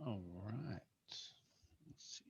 All right. Let's see.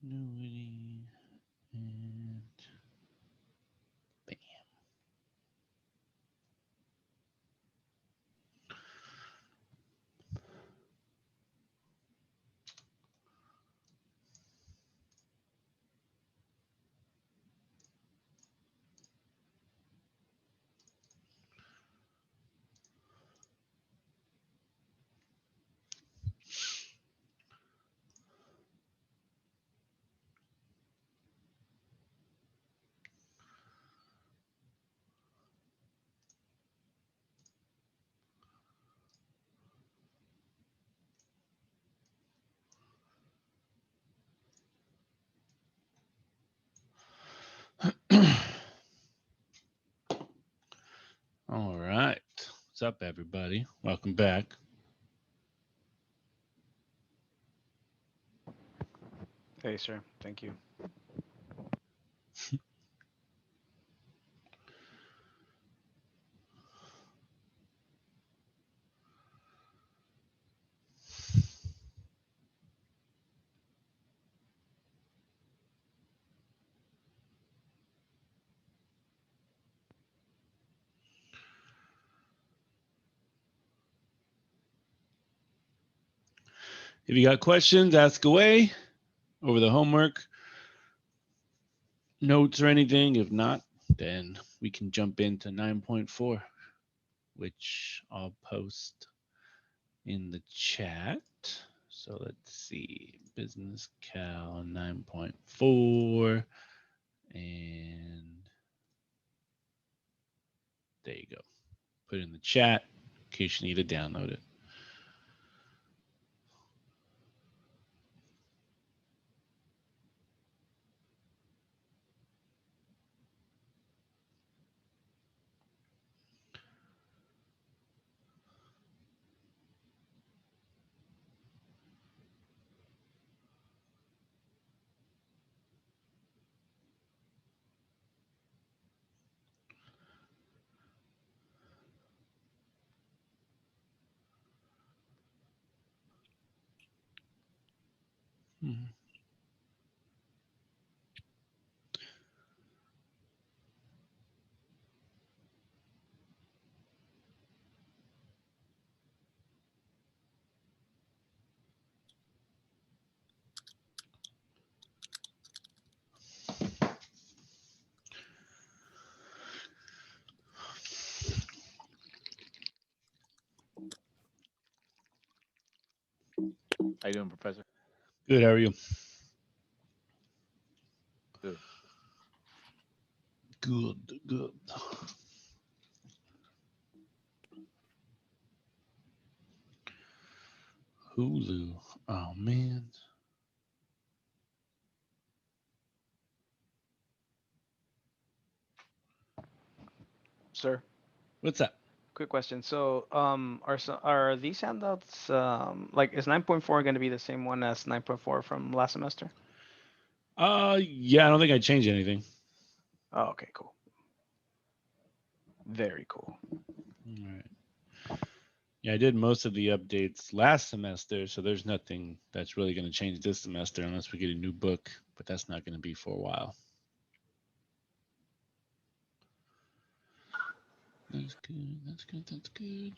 Continuity and bam. All right. What's up, everybody? Welcome back. Hey, sir. Thank you. If you got questions, ask away over the homework, notes, or anything. If not, then we can jump into 9.4, which I'll post in the chat. So let's see, Business Cal 9.4, and there you go. Put it in the chat in case you need to download it. Mhm. How you doing, Professor? Good, how are you? Good. Good, good. Hulu. Oh, man. Sir, What's up? quick question. So, are these handouts like is 9.4 going to be the same one as 9.4 from last semester? Yeah, I don't think I changed anything. Oh, okay, cool. Very cool. All right. Yeah, I did most of the updates last semester, so there's nothing that's really going to change this semester unless we get a new book, but that's not going to be for a while. That's good. That's good. That's good.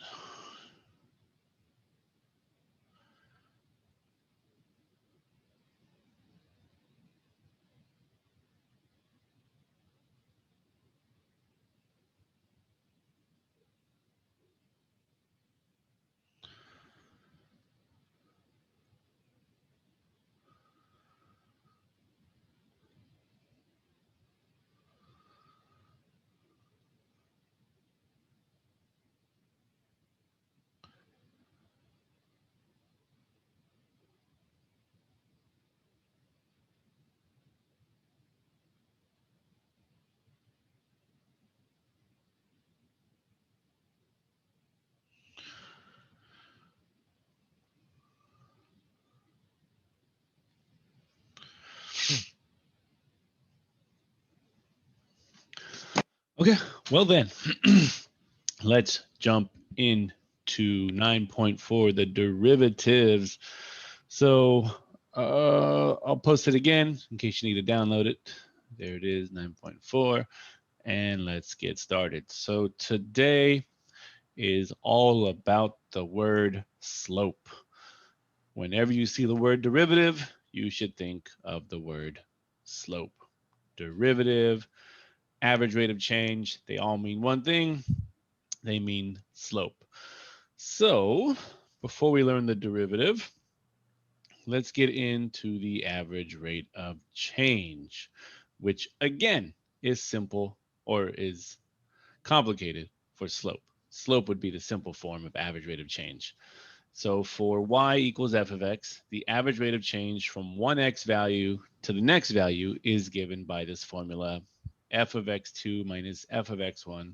Okay, well then, let's jump into 9.4, the derivatives. So I'll post it again in case you need to download it. There it is, 9.4, and let's get started. So today is all about the word slope. Whenever you see the word derivative, you should think of the word slope. Derivative, average rate of change, they all mean one thing. They mean slope. So before we learn the derivative, let's get into the average rate of change, which again is simple or is complicated for slope. Slope would be the simple form of average rate of change. So for y equals f of x, the average rate of change from one x value to the next value is given by this formula, f of x2 minus f of x1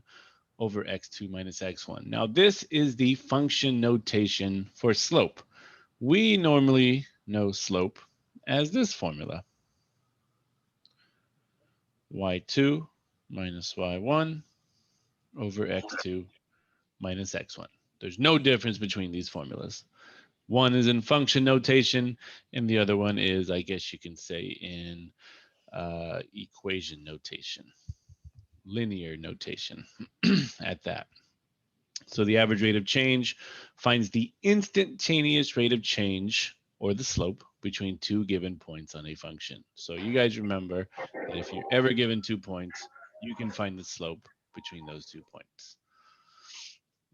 over x2 minus x1. Now this is the function notation for slope. We normally know slope as this formula, y2 minus y1 over x2 minus x1. There's no difference between these formulas. One is in function notation, and the other one is, I guess you can say, in equation notation, linear notation at that. So the average rate of change finds the instantaneous rate of change, or the slope, between two given points on a function. So you guys remember that if you're ever given 2 points, you can find the slope between those 2 points.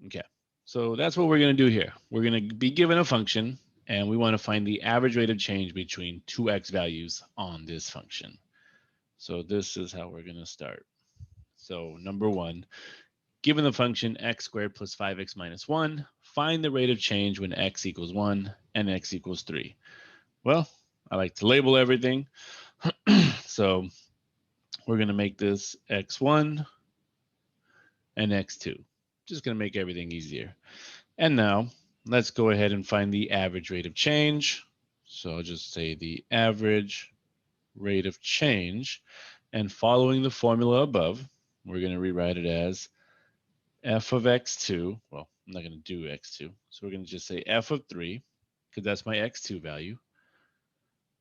Okay, so that's what we're going to do here. We're going to be given a function, and we want to find the average rate of change between two x values on this function. So this is how we're going to start. So number one, given the function x squared plus 5x minus 1, find the rate of change when x equals 1 and x equals 3. Well, I like to label everything. So we're going to make this x1 and x2. Just going to make everything easier. And now let's go ahead and find the average rate of change. So I'll just say the average rate of change. And following the formula above, we're going to rewrite it as f of x2. Well, I'm not going to do x2. So we're going to just say f of 3, because that's my x2 value,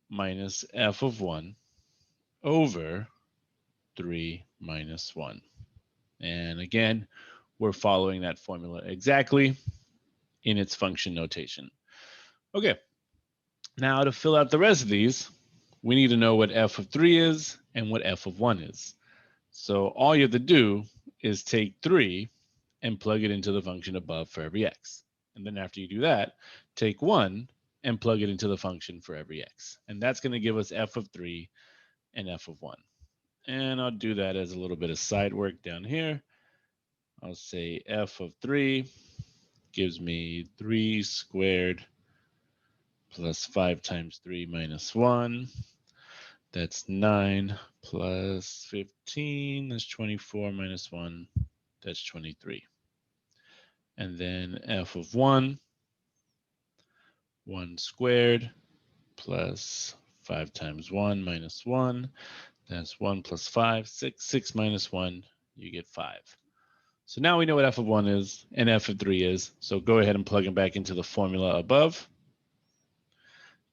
minus f of 1 over 3 minus 1. And again, we're following that formula exactly in its function notation. Okay, now to fill out the rest of these, we need to know what f of 3 is and what f of 1 is. So all you have to do is take 3 and plug it into the function above for every x. And then after you do that, take 1 and plug it into the function for every x. And that's going to give us f of 3 and f of 1. And I'll do that as a little bit of side work down here. I'll say f of 3 gives me 3 squared plus 5 times 3 minus 1. That's 9 plus 15. That's 24 minus 1. That's 23. And then f of 1, 1 squared plus 5 times 1 minus 1. That's 1 plus 5, 6. 6 minus 1, you get 5. So now we know what f of 1 is and f of 3 is. So go ahead and plug them back into the formula above.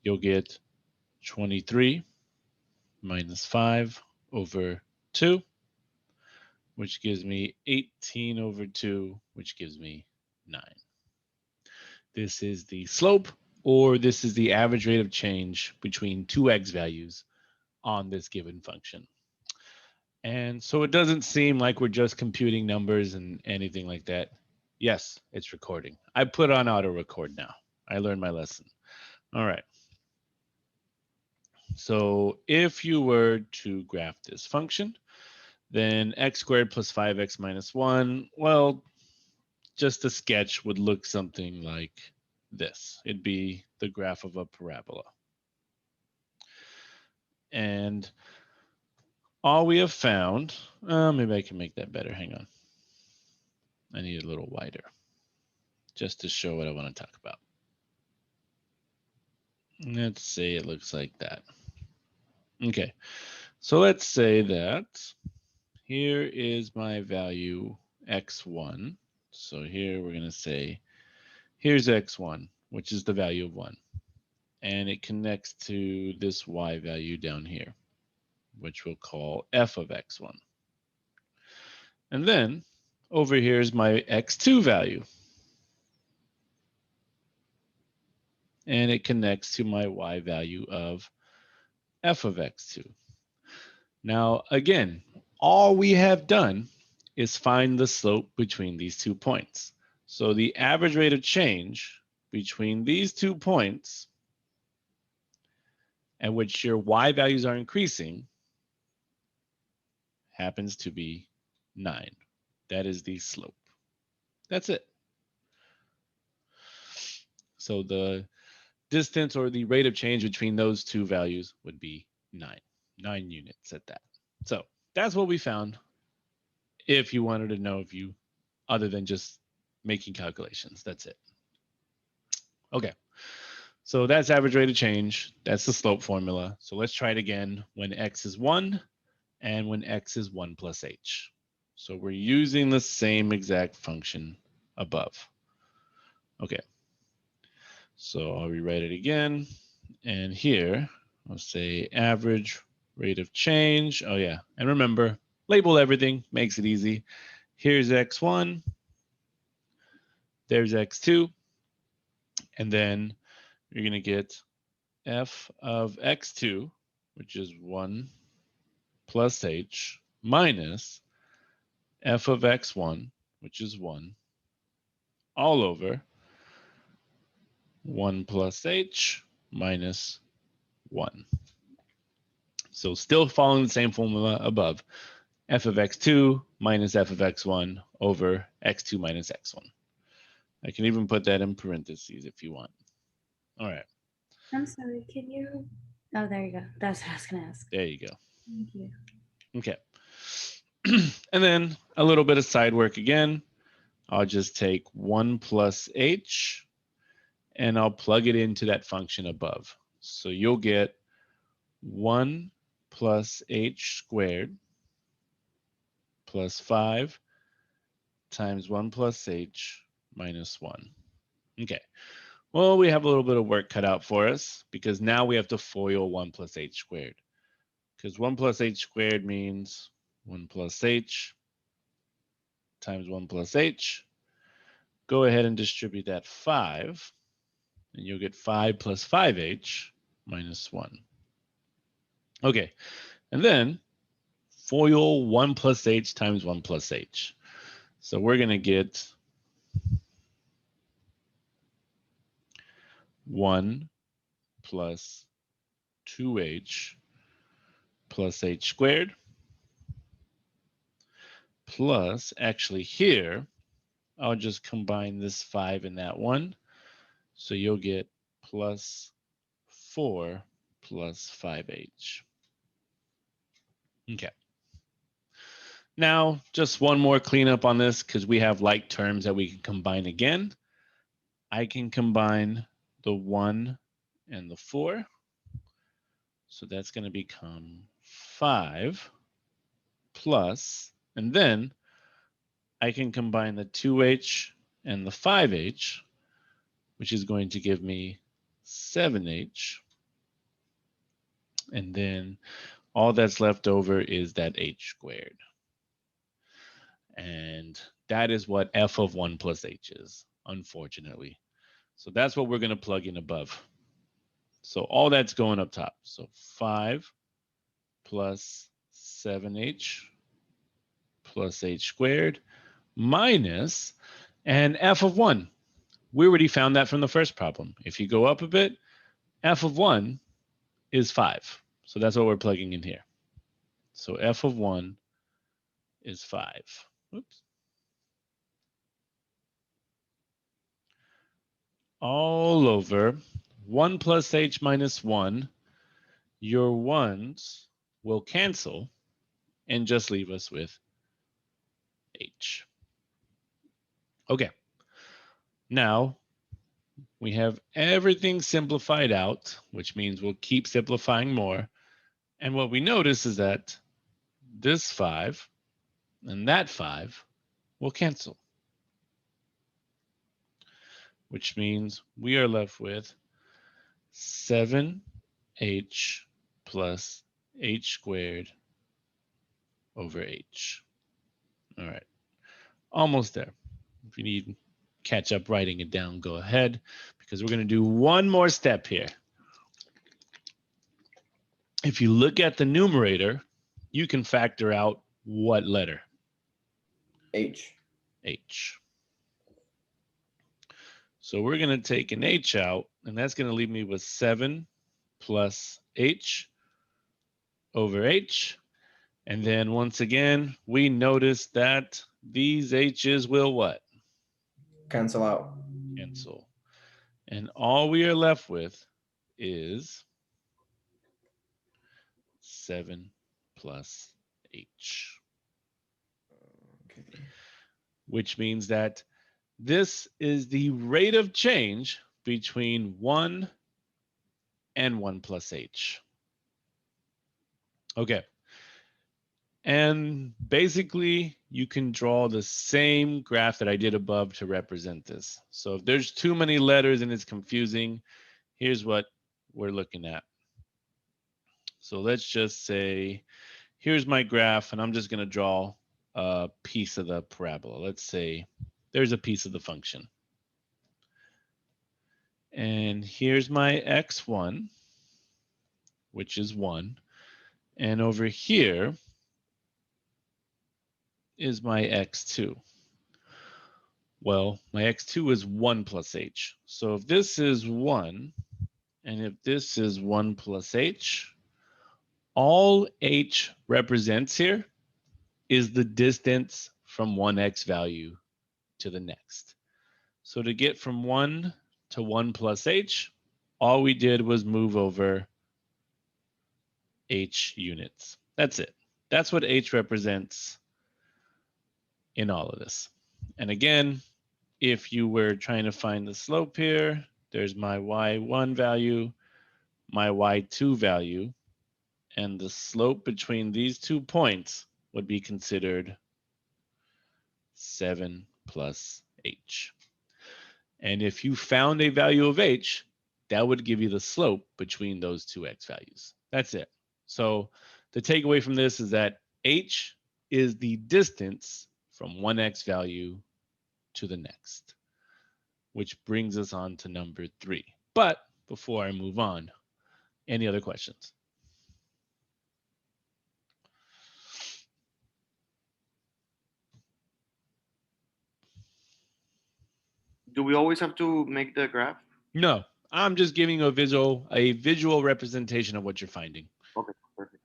You'll get 23 minus 5 over 2, which gives me 18 over 2, which gives me 9. This is the slope, or this is the average rate of change between two x values on this given function. And so it doesn't seem like we're just computing numbers and anything like that. Yes, it's recording. I put on auto record now. I learned my lesson. All right. So if you were to graph this function, then x squared plus 5x minus 1, well, just a sketch would look something like this. It'd be the graph of a parabola. And all we have found, maybe I can make that better. Hang on. I need it a little wider just to show what I want to talk about. Let's say it looks like that. Okay, so let's say that here is my value x1. So here we're going to say, here's x1, which is the value of 1. And it connects to this y value down here, which we'll call f of x1. And then over here is my x2 value. And it connects to my y value of f of x2. Now, again, all we have done is find the slope between these 2 points. So the average rate of change between these 2 points at which your y values are increasing happens to be 9. That is the slope. That's it. So the distance or the rate of change between those 2 values would be 9 units at that. So that's what we found. If you wanted to know, if you, other than just making calculations, that's it. Okay, so that's average rate of change. That's the slope formula. So let's try it again when x is 1 and when x is 1 plus h. So we're using the same exact function above. Okay, so I'll rewrite it again. And here, I'll say average rate of change. Oh yeah, and remember, label everything, makes it easy. Here's x1, there's x2, and then you're going to get f of x2, which is 1 plus h, minus f of x1, which is 1, all over 1 plus h minus 1. So still following the same formula above, f of x2 minus f of x1 over x2 minus x1. I can even put that in parentheses if you want. All right. I'm sorry, can you? Oh, there you go. That's what I was going to ask. There you go. Thank you. Okay. And then a little bit of side work again. I'll just take 1 plus h and I'll plug it into that function above. So you'll get 1 plus h squared plus 5 times 1 plus h minus 1. Okay. Well, we have a little bit of work cut out for us because now we have to FOIL 1 plus h squared. Because 1 plus h squared means 1 plus h times 1 plus h. Go ahead and distribute that 5, and you'll get 5 plus 5h minus 1. Okay, and then FOIL 1 plus h times 1 plus h. So we're going to get 1 plus 2h plus h squared plus, actually here, I'll just combine this 5 and that 1. So you'll get plus 4 plus 5h. Okay. Now, just one more cleanup on this because we have like terms that we can combine again. I can combine the 1 and the 4. So that's going to become 5 plus, and then I can combine the 2h and the 5h, which is going to give me 7h. And then all that's left over is that h squared. And that is what f of 1 plus h is, unfortunately. So that's what we're going to plug in above. So all that's going up top. So 5 plus 7h plus h squared minus, and f of 1. We already found that from the first problem. If you go up a bit, f of 1 is 5. So that's what we're plugging in here. So f of 1 is 5. Oops. All over 1 plus h minus 1. Your 1's will cancel and just leave us with h. Okay. Now we have everything simplified out, which means we'll keep simplifying more. And what we notice is that this 5 And that 5 will cancel, which means we are left with 7h plus h squared over h. All right, almost there. If you need catch up writing it down, go ahead, because we're going to do one more step here. If you look at the numerator, you can factor out what letter? H. H. So we're going to take an h out, and that's going to leave me with 7 plus h over h. And then once again, we notice that these h's will what? Cancel out. Cancel. And all we are left with is 7 plus h, Okay. which means that this is the rate of change between 1 and 1 plus h. Okay. And basically, you can draw the same graph that I did above to represent this. So if there's too many letters and it's confusing, here's what we're looking at. So let's just say, here's my graph, and I'm just going to draw a piece of the parabola. Let's say there's a piece of the function. And here's my x1, which is 1. And over here is my x2. Well, my x2 is 1 plus h. So if this is 1, and if this is 1 plus h, all h represents here is the distance from one x value to the next. So to get from 1 to 1 plus h, all we did was move over h units. That's it. That's what h represents in all of this. And again, if you were trying to find the slope here, there's my y1 value, my y2 value, and the slope between these 2 points would be considered 7 plus h. And if you found a value of h, that would give you the slope between those two x values. That's it. So the takeaway from this is that h is the distance from one x value to the next, which brings us on to number 3. But before I move on, any other questions? Do we always have to make the graph? No, I'm just giving you a visual representation of what you're finding. Okay, perfect.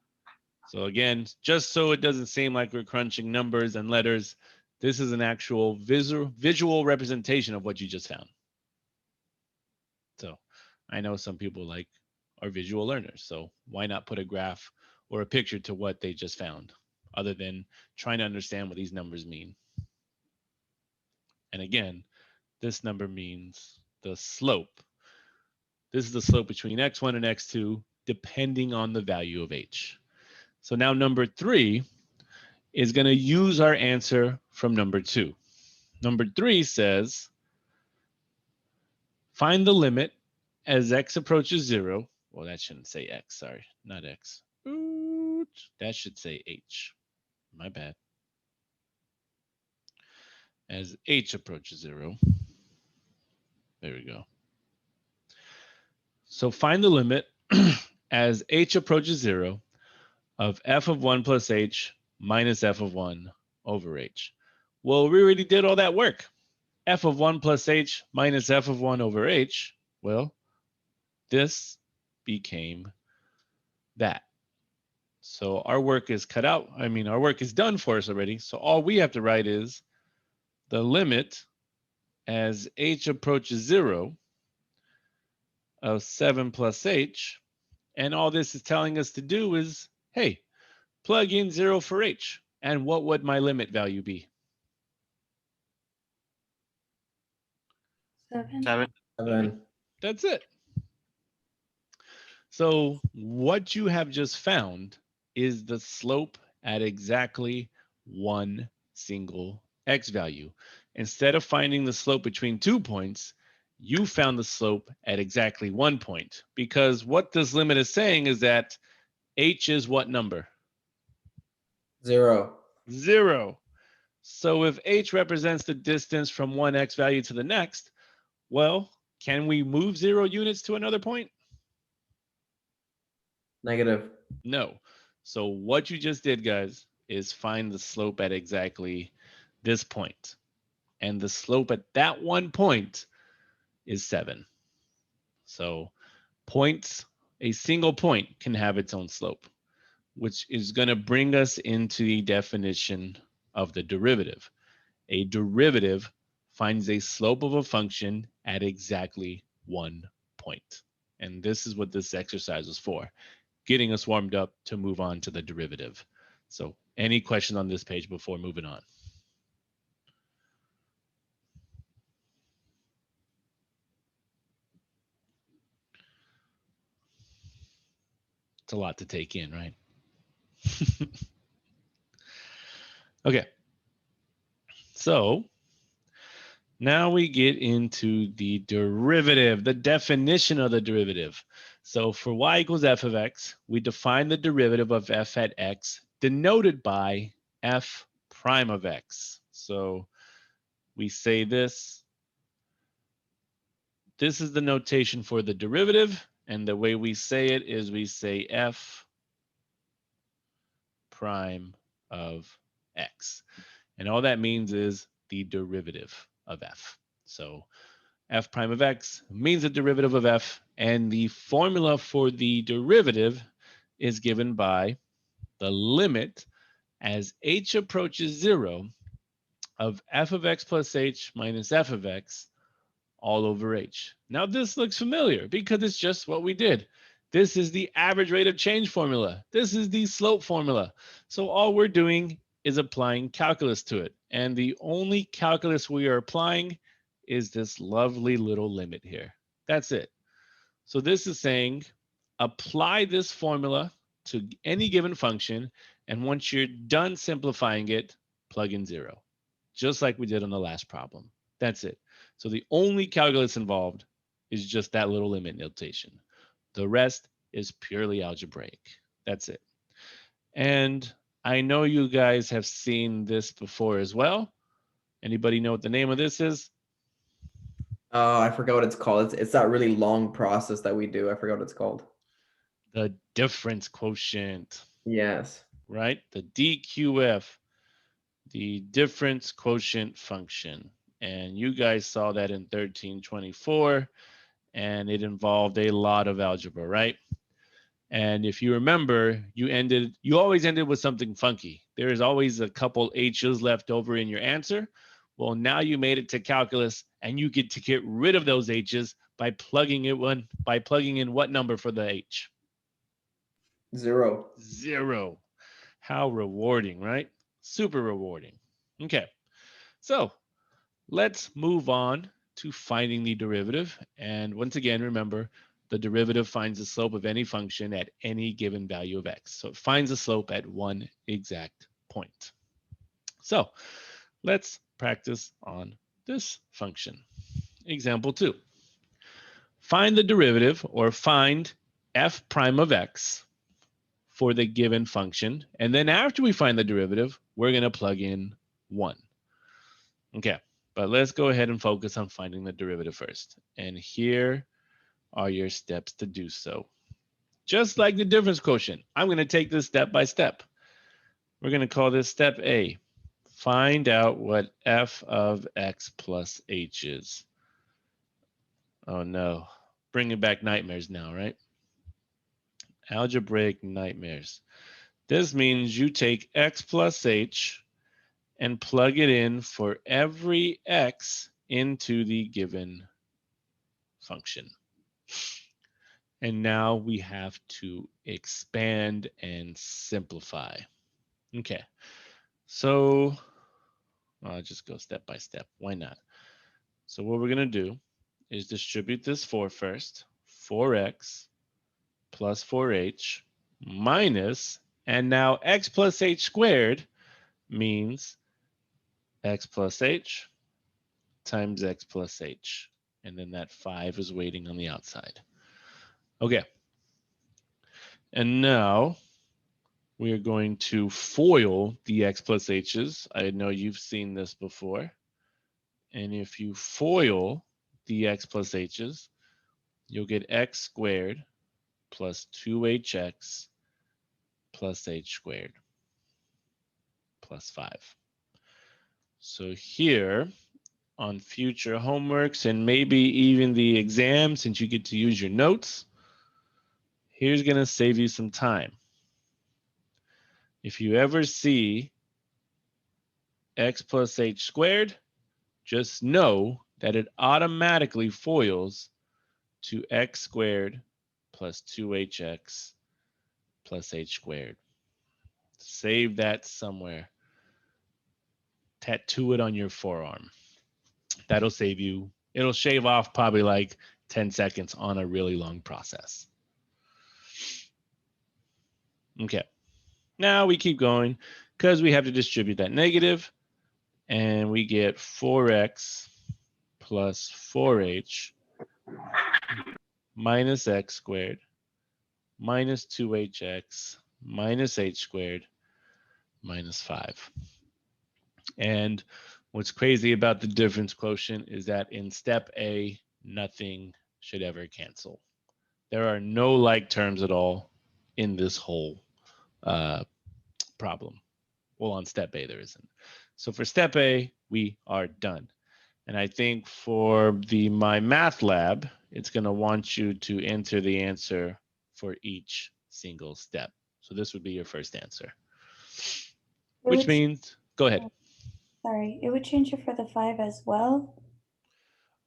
So again, just so it doesn't seem like we're crunching numbers and letters, this is an actual visual representation of what you just found. So I know some people are visual learners, so why not put a graph or a picture to what they just found, other than trying to understand what these numbers mean. And again, this number means the slope. This is the slope between x1 and x2, depending on the value of h. So now number 3 is going to use our answer from number 2. Number 3 says, find the limit as x approaches 0. Well, that shouldn't say x, sorry, not x. That should say h. My bad. As h approaches 0. There we go. So find the limit as h approaches 0 of f of 1 plus h minus f of 1 over h. Well, we already did all that work. F of 1 plus h minus f of 1 over h, well, this became that. So our work is cut out. I mean, our work is done for us already. So all we have to write is the limit as h approaches 0 of 7 plus h. And all this is telling us to do is, hey, plug in 0 for h. And what would my limit value be? 7. 7. That's it. So what you have just found is the slope at exactly one single x value. Instead of finding the slope between 2 points, you found the slope at exactly 1 point, because what this limit is saying is that h is what number? 0. 0. So if h represents the distance from one x value to the next, well, can we move 0 units to another point? Negative. No. So what you just did, guys, is find the slope at exactly this point. And the slope at that 1 point is 7. So points, a single point can have its own slope, which is going to bring us into the definition of the derivative. A derivative finds a slope of a function at exactly 1 point. And this is what this exercise is for, getting us warmed up to move on to the derivative. So any questions on this page before moving on? It's a lot to take in, right? Okay. So now we get into the derivative, the definition of the derivative. So for y equals f of x, we define the derivative of f at x denoted by f prime of x. So we say this. This is the notation for the derivative. And the way we say it is we say f prime of x. And all that means is the derivative of f. So f prime of x means the derivative of f, and the formula for the derivative is given by the limit as h approaches 0 of f of x plus h minus f of x all over h. Now this looks familiar because it's just what we did. This is the average rate of change formula. This is the slope formula. So all we're doing is applying calculus to it. And the only calculus we are applying is this lovely little limit here. That's it. So this is saying apply this formula to any given function, and once you're done simplifying it, plug in 0, just like we did on the last problem. That's it. So the only calculus involved is just that little limit notation. The rest is purely algebraic. That's it. And I know you guys have seen this before as well. Anybody know what the name of this is? Oh, I forgot what it's called. It's that really long process that we do. I forgot what it's called. The difference quotient, Yes. right? The DQF, the difference quotient function. And you guys saw that in 1324, and it involved a lot of algebra, right? And if you remember, you always ended with something funky. There is always a couple H's left over in your answer. Well, now you made it to calculus, and you get to get rid of those H's by plugging in what number for the H? 0. 0. How rewarding, right? Super rewarding. Okay, so let's move on to finding the derivative. And once again, remember, the derivative finds the slope of any function at any given value of x. So it finds the slope at one exact point. So let's practice on this function. Example 2. Find the derivative, or find f prime of x for the given function. And then after we find the derivative, we're going to plug in 1. Okay, but let's go ahead and focus on finding the derivative first. And here are your steps to do so. Just like the difference quotient, I'm going to take this step by step. We're going to call this step A. Find out what f of x plus h is. Oh no, bringing back nightmares now, right? Algebraic nightmares. This means you take x plus h and plug it in for every x into the given function. And now we have to expand and simplify. Okay, so I'll just go step by step. Why not? So what we're going to do is distribute this 4 first. 4x plus 4h minus, and now x plus h squared means x plus h times x plus h. And then that 5 is waiting on the outside. Okay. And now we are going to FOIL the x plus h's. I know you've seen this before. And if you FOIL the x plus h's, you'll get x squared plus 2hx plus h squared plus 5. So here on future homeworks and maybe even the exam, since you get to use your notes, here's going to save you some time. If you ever see x plus h squared, just know that it automatically FOILs to x squared plus 2hx plus h squared. Save that somewhere. Tattoo it on your forearm. That'll save you. It'll shave off probably like 10 seconds on a really long process. Okay. Now we keep going because we have to distribute that negative, and we get 4x plus 4h minus x squared minus 2hx minus h squared minus 5. And what's crazy about the difference quotient is that in step A, nothing should ever cancel. There are no like terms at all in this whole problem. Well, on step A, there isn't. So for step A, we are done. And I think for my math lab, it's going to want you to enter the answer for each single step. So this would be your first answer, which means, go ahead. Sorry, it would change it for the 5 as well.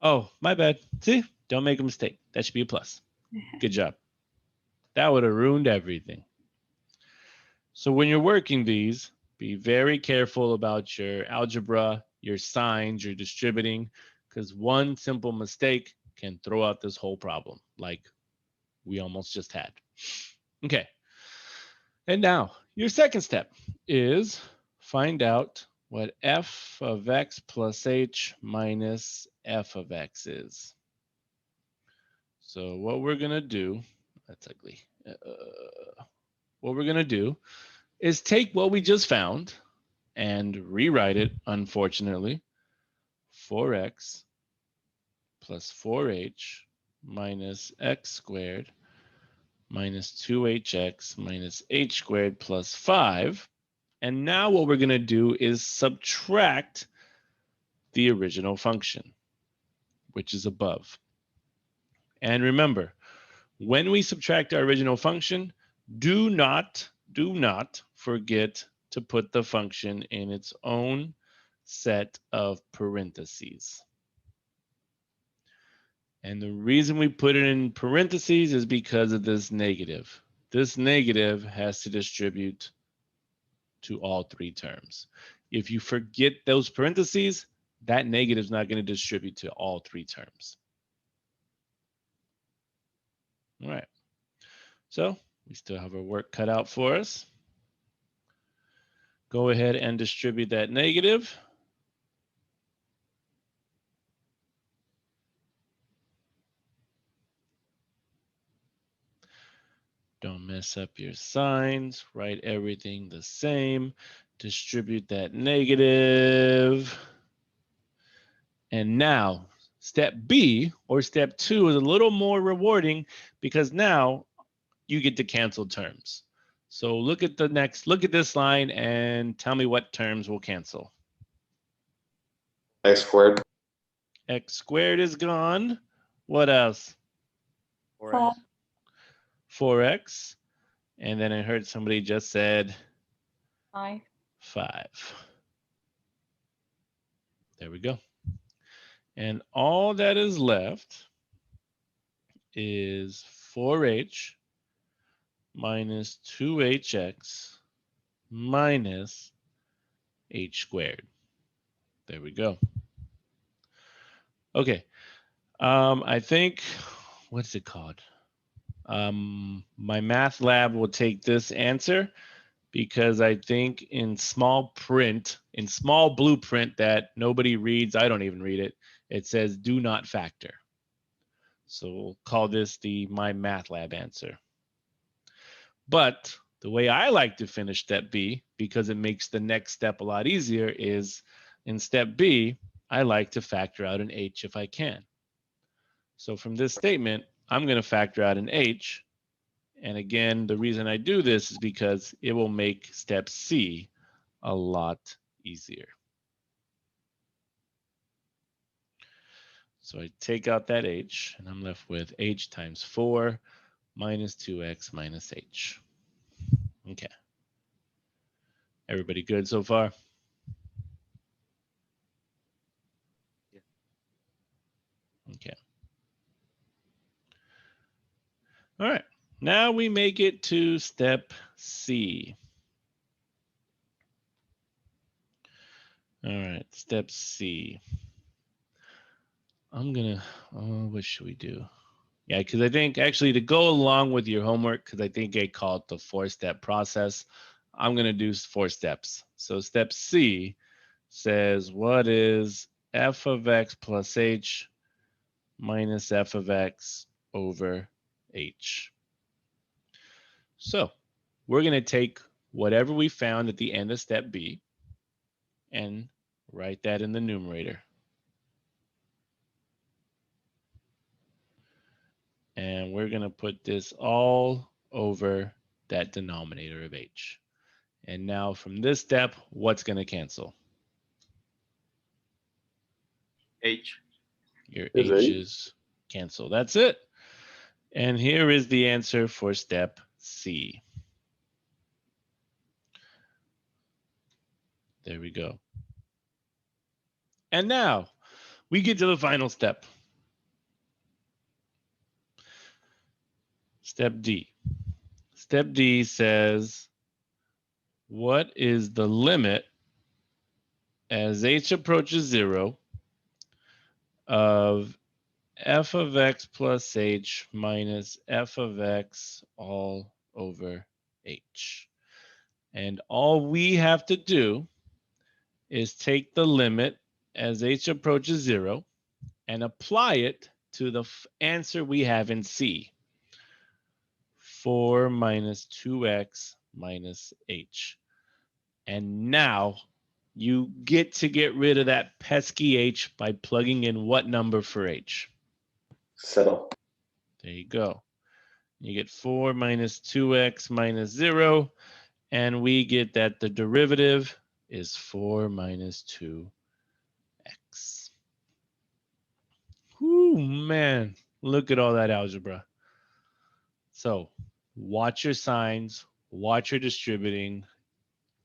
Oh, my bad. See, don't make a mistake. That should be a plus. Good job. That would have ruined everything. So when you're working these, be very careful about your algebra, your signs, your distributing, because one simple mistake can throw out this whole problem like we almost just had. Okay. And now your second step is find out what f of x plus h minus f of x is. So what we're going to do, that's ugly. What we're going to do is take what we just found and rewrite it, unfortunately, 4x plus 4h minus x squared minus 2hx minus h squared plus 5. And now what we're going to do is subtract the original function, which is above. And remember, when we subtract our original function, do not forget to put the function in its own set of parentheses. And the reason we put it in parentheses is because of this negative. This negative has to distribute to all three terms. If you forget those parentheses, that negative is not going to distribute to all three terms. All right. So we still have our work cut out for us. Go ahead and distribute that negative. Don't mess up your signs. Write everything the same. Distribute that negative. And now step B or step 2 is a little more rewarding because now you get to cancel terms. So look at this line and tell me what terms will cancel. X squared. X squared is gone. What else? 4x. 4x. And then I heard somebody just said 5. 5. There we go. And all that is left is 4h minus 2hx minus h squared. There we go. Okay. I think, what's it called? My math lab will take this answer because I think in small print, in small blueprint that nobody reads, I don't even read it, it says do not factor. So we'll call this the my math lab answer. But the way I like to finish step B, because it makes the next step a lot easier, is in step B, I like to factor out an H if I can. So from this statement, I'm going to factor out an H. And again, the reason I do this is because it will make step C a lot easier. So I take out that H, and I'm left with H times 4 minus 2x minus H. Okay. Everybody good so far? Yeah. Okay. All right. Now we make it to step C. All right, step C. I'm gonna, what should we do? Yeah, because I think actually to go along with your homework, because I think I call it the 4-step process, I'm gonna do 4 steps. So step C says, what is f of x plus h minus f of x over h? So we're gonna take whatever we found at the end of step B and write that in the numerator. And we're going to put this all over that denominator of h. And now from this step, what's going to cancel? H. Your Is h's cancel. That's it. And here is the answer for step C. There we go. And now we get to the final step. Step D. Step D says, what is the limit as h approaches 0 of f of x plus h minus f of x all over h? And all we have to do is take the limit as h approaches 0 and apply it to the answer we have in C. 4 minus 2x minus h. And now you get to get rid of that pesky h by plugging in what number for h? settle. There you go. You get 4 minus 2x minus 0, and we get that the derivative is 4 minus 2x. Whoo, man, look at all that algebra. So watch your signs, watch your distributing,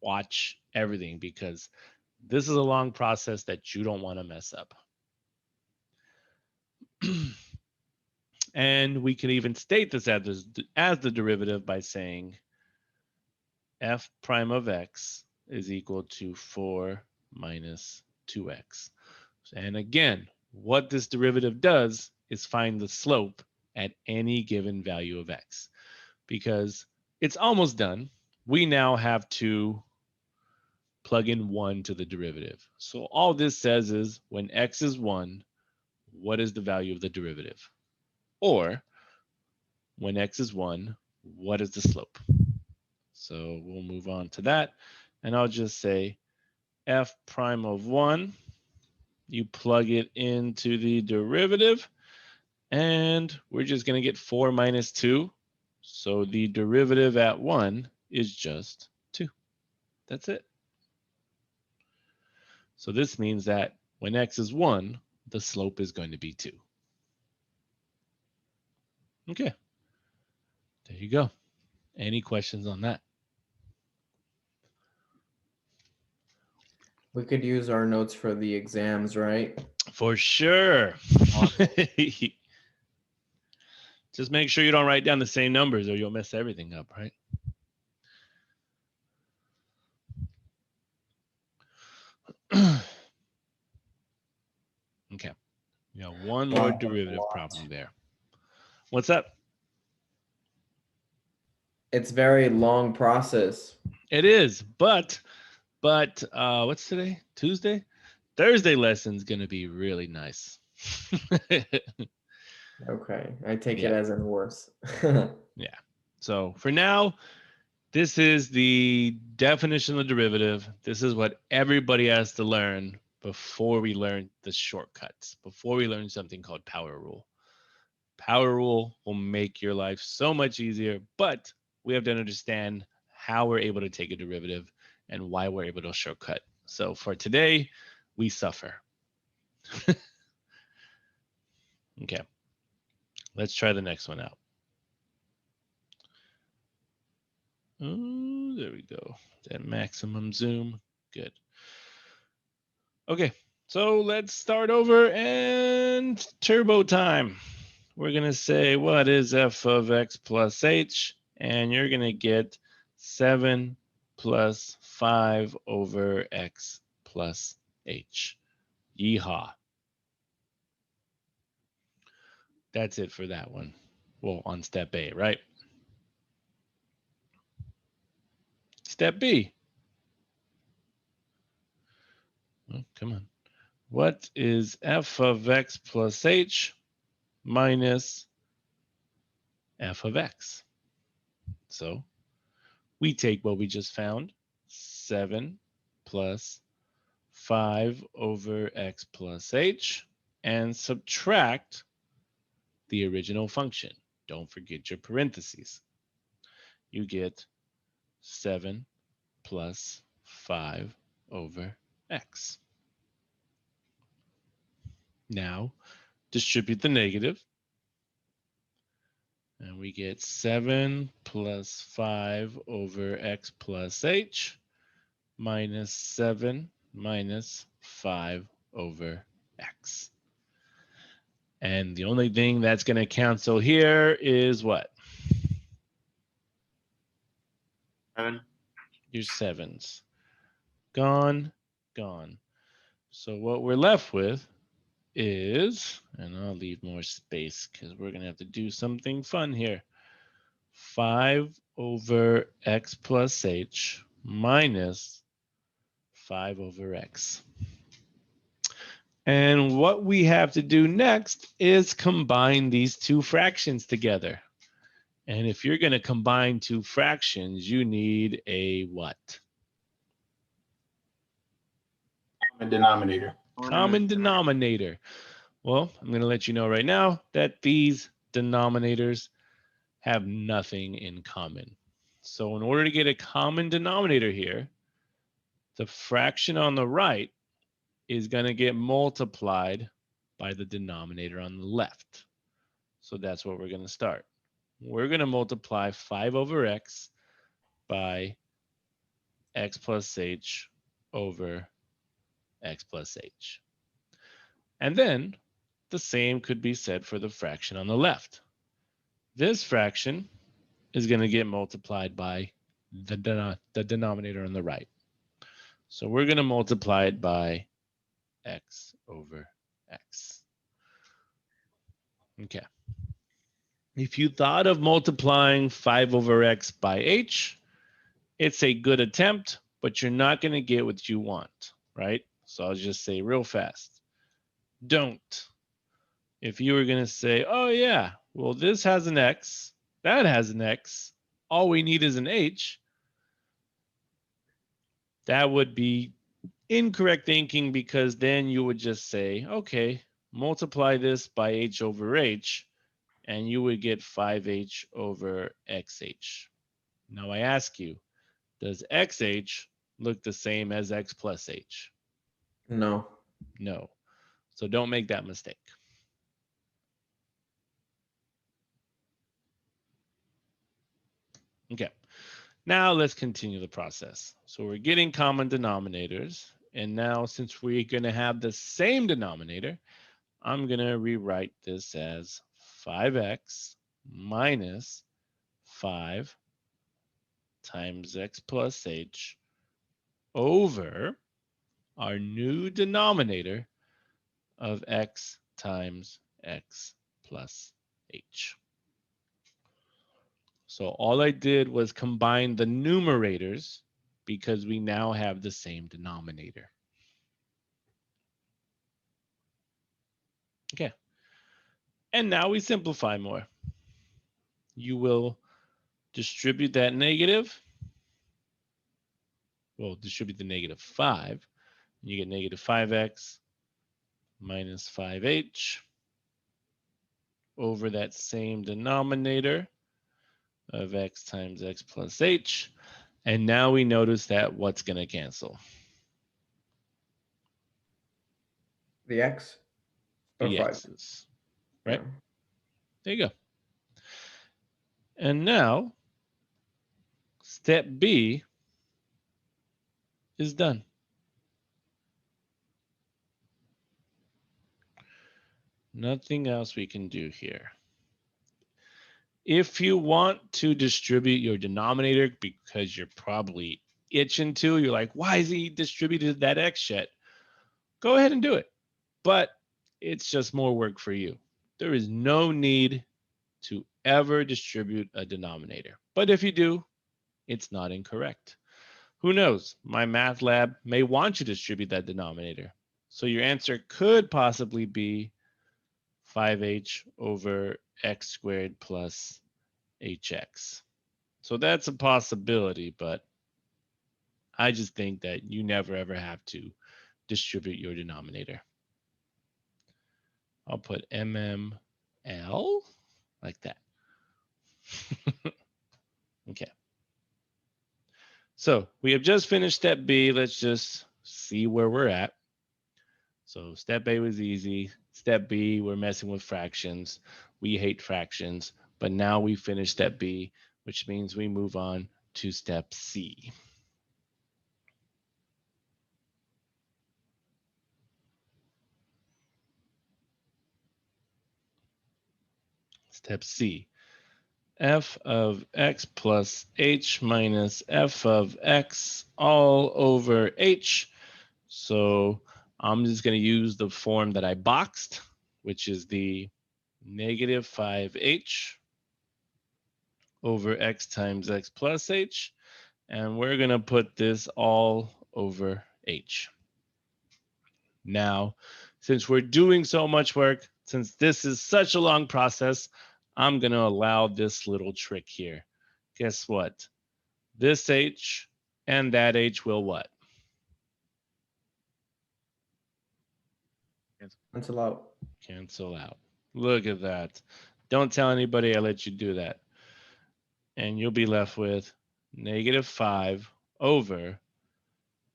watch everything, because this is a long process that you don't want to mess up. And we can even state this as the derivative by saying f prime of x is equal to 4 minus 2x. And again, what this derivative does is find the slope at any given value of x. Because it's almost done, we now have to plug in 1 to the derivative. So all this says is when x is 1, what is the value of the derivative? Or when x is 1, what is the slope? So we'll move on to that. And I'll just say f prime of 1, you plug it into the derivative, and we're just going to get 4 minus 2. So the derivative at 1 is just 2. That's it. So this means that when x is 1, the slope is going to be 2. Okay. There you go. Any questions on that? We could use our notes for the exams, right? For sure. Just make sure you don't write down the same numbers or you'll mess everything up, right? Okay. We got one more derivative problem there. What's up? It's very long process. It is, but what's today? Tuesday? Thursday lesson's gonna be really nice. Okay, I take it Yeah. as in worse. Yeah. So for now, this is the definition of the derivative. This is what everybody has to learn before we learn the shortcuts, before we learn something called power rule. Power rule will make your life so much easier, but we have to understand how we're able to take a derivative and why we're able to shortcut. So for today, we suffer. Okay, let's try the next one out. Oh, there we go. That maximum zoom. Good. Okay, so let's start over and turbo time. We're going to say, what is f of x plus h? And you're going to get 7 plus 5 over x plus h. Yeehaw. That's it for that one. Well, on step A, right? Step B. Oh, come on. What is f of x plus h minus f of x? So we take what we just found, 7 plus 5 over x plus h, and subtract the original function. Don't forget your parentheses. You get 7 plus 5 over x. Now, distribute the negative, and we get 7 plus 5 over x plus h minus 7 minus 5 over x. And the only thing that's going to cancel here is what? 7. Your 7s. Gone, gone. So what we're left with is, and I'll leave more space because we're going to have to do something fun here. 5 over x plus h minus 5 over x. And what we have to do next is combine these two fractions together. And if you're going to combine two fractions, you need a what? Common denominator. Common denominator. Well, I'm going to let you know right now that these denominators have nothing in common. So in order to get a common denominator here, the fraction on the right is going to get multiplied by the denominator on the left. So that's what we're going to start. We're going to multiply 5 over x by x plus h over x plus h. And then the same could be said for the fraction on the left. This fraction is going to get multiplied by the denominator on the right. So we're going to multiply it by x over x. Okay. If you thought of multiplying 5 over x by h, it's a good attempt, but you're not going to get what you want, right? So I'll just say real fast, don't. If you were going to say, oh yeah, well, this has an x, that has an x, all we need is an h, that would be incorrect thinking, because then you would just say, okay, multiply this by h over h, and you would get 5h over xh. Now I ask you, does xh look the same as x plus h? No. No. So don't make that mistake. Okay. Now let's continue the process. So we're getting common denominators. And now since we're going to have the same denominator, I'm going to rewrite this as 5x minus 5 times x plus h over our new denominator of x times x plus h. So all I did was combine the numerators because we now have the same denominator. Okay. And now we simplify more. You will distribute that negative. Well, distribute the negative 5. You get negative 5x minus 5h over that same denominator of x times x plus h. And now we notice that what's going to cancel? The x or The 5. x's, right? Yeah. There you go. And now, step B is done. Nothing else we can do here. If you want to distribute your denominator because you're probably itching to, you're like, why is he distributed that x yet? Go ahead and do it. But it's just more work for you. There is no need to ever distribute a denominator. But if you do, it's not incorrect. Who knows? My math lab may want you to distribute that denominator. So your answer could possibly be 5h over x squared plus hx. So that's a possibility, but I just think that you never ever have to distribute your denominator. I'll put mml like that. Okay. So we have just finished step B. Let's just see where we're at. So step A was easy. Step B, we're messing with fractions. We hate fractions, but now we finished step B, which means we move on to step C. Step C, f of x plus h minus f of x all over h. So I'm just going to use the form that I boxed, which is the negative 5h over x times x plus h. And we're going to put this all over h. Now, since we're doing so much work, since this is such a long process, I'm going to allow this little trick here. Guess what? This h and that h will what? Cancel out. Cancel out. Look at that. Don't tell anybody I let you do that. And you'll be left with negative 5 over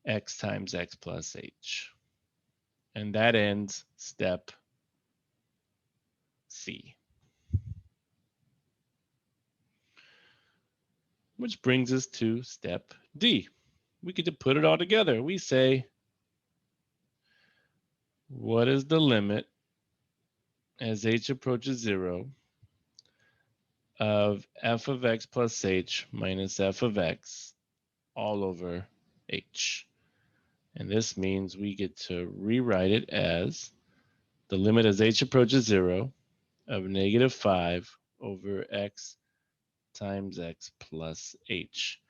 x times x plus h. And that ends step C. Which brings us to step D. We get to put it all together. We say, what is the limit as h approaches 0 of f of x plus h minus f of x all over h? And this means we get to rewrite it as the limit as h approaches 0 of negative 5 over x times x plus h.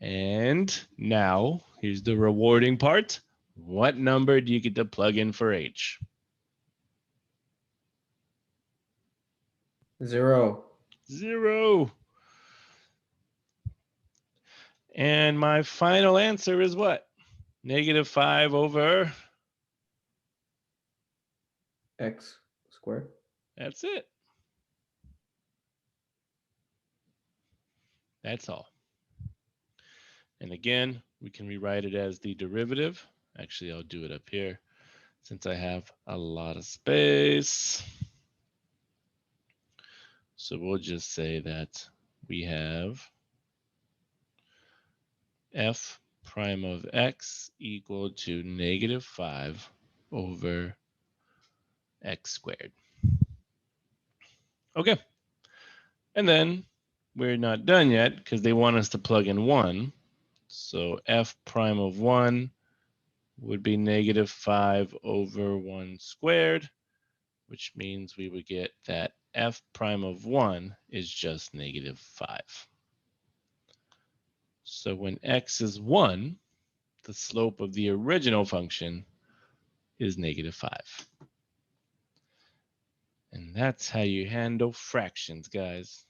And now, here's the rewarding part. What number do you get to plug in for h? 0. 0. And my final answer is what? Negative 5 over? X squared. That's it. That's all. And again, we can rewrite it as the derivative. Actually, I'll do it up here since I have a lot of space. So we'll just say that we have f prime of x equal to negative 5 over x squared. Okay. And then we're not done yet because they want us to plug in 1. So f prime of 1 would be negative 5 over 1 squared, which means we would get that f prime of 1 is just negative 5. So when x is 1, the slope of the original function is -5. And that's how you handle fractions, guys.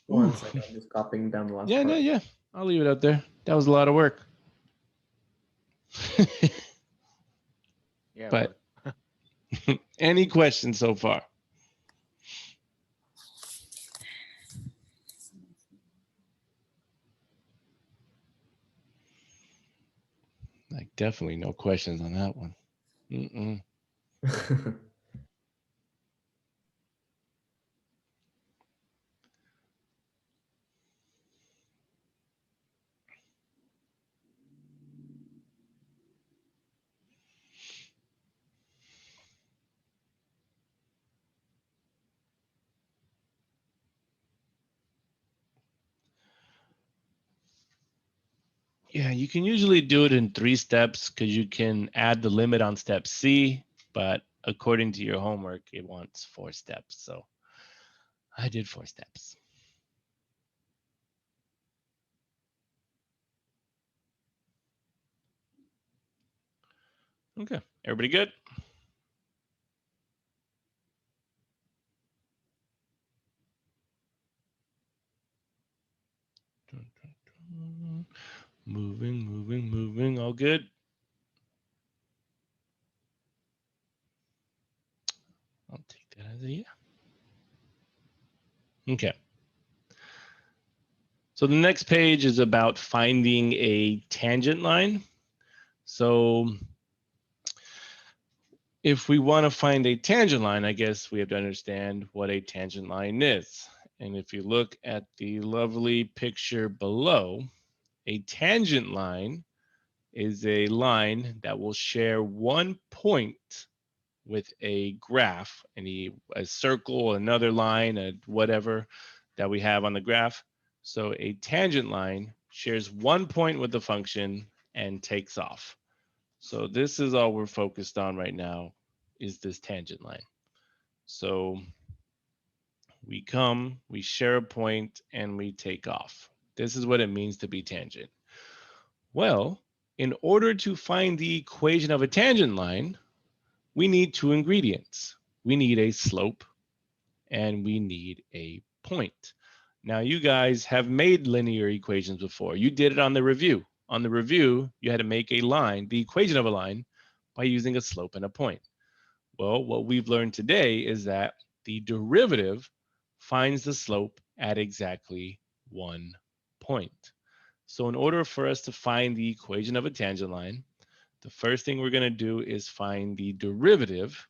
One Ooh. second, I'm just copying down the last Yeah, part. yeah. I'll leave it out there. That was a lot of work. Yeah. But any questions so far? Like, definitely no questions on that one. Mm-mm. Yeah, you can usually do it in 3 steps because you can add the limit on step C, but according to your homework, it wants 4 steps. So I did 4 steps. Okay, everybody good? Moving, all good? I'll take that as a yeah. Okay. So the next page is about finding a tangent line. So if we want to find a tangent line, I guess we have to understand what a tangent line is. And if you look at the lovely picture below, a tangent line is a line that will share one point with a graph, a circle, another line, whatever that we have on the graph. So a tangent line shares one point with the function and takes off. So this is all we're focused on right now, is this tangent line. So we come, we share a point, and we take off. This is what it means to be tangent. Well, in order to find the equation of a tangent line, we need 2 ingredients. We need a slope and we need a point. Now, you guys have made linear equations before. You did it on the review. On the review, you had to make a line, the equation of a line, by using a slope and a point. Well, what we've learned today is that the derivative finds the slope at exactly 1 point. So in order for us to find the equation of a tangent line, the first thing we're going to do is find the derivative,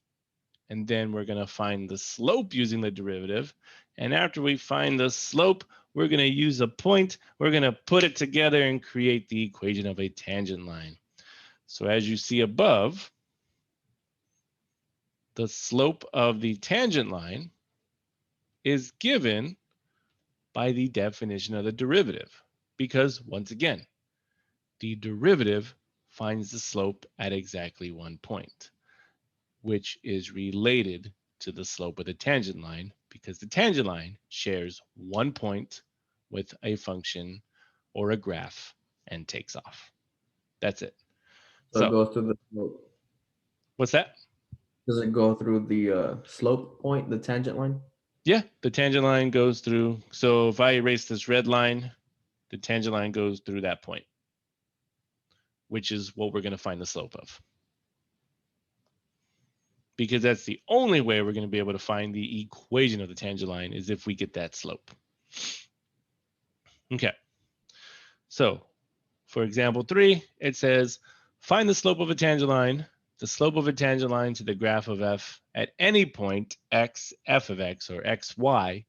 and then we're going to find the slope using the derivative. And after we find the slope, we're going to use a point. We're going to put it together and create the equation of a tangent line. So as you see above, the slope of the tangent line is given by the definition of the derivative, because once again, the derivative finds the slope at exactly 1 point, which is related to the slope of the tangent line because the tangent line shares 1 point with a function or a graph and takes off. That's it. So it goes through the slope. What's that? Does it go through the slope point, the tangent line? Yeah, the tangent line goes through. So if I erase this red line, the tangent line goes through that point, which is what we're going to find the slope of. Because that's the only way we're going to be able to find the equation of the tangent line is if we get that slope. Okay. So for example 3, it says, find the slope of a tangent line. The slope of a tangent line to the graph of f at any point x, f of x, or x, y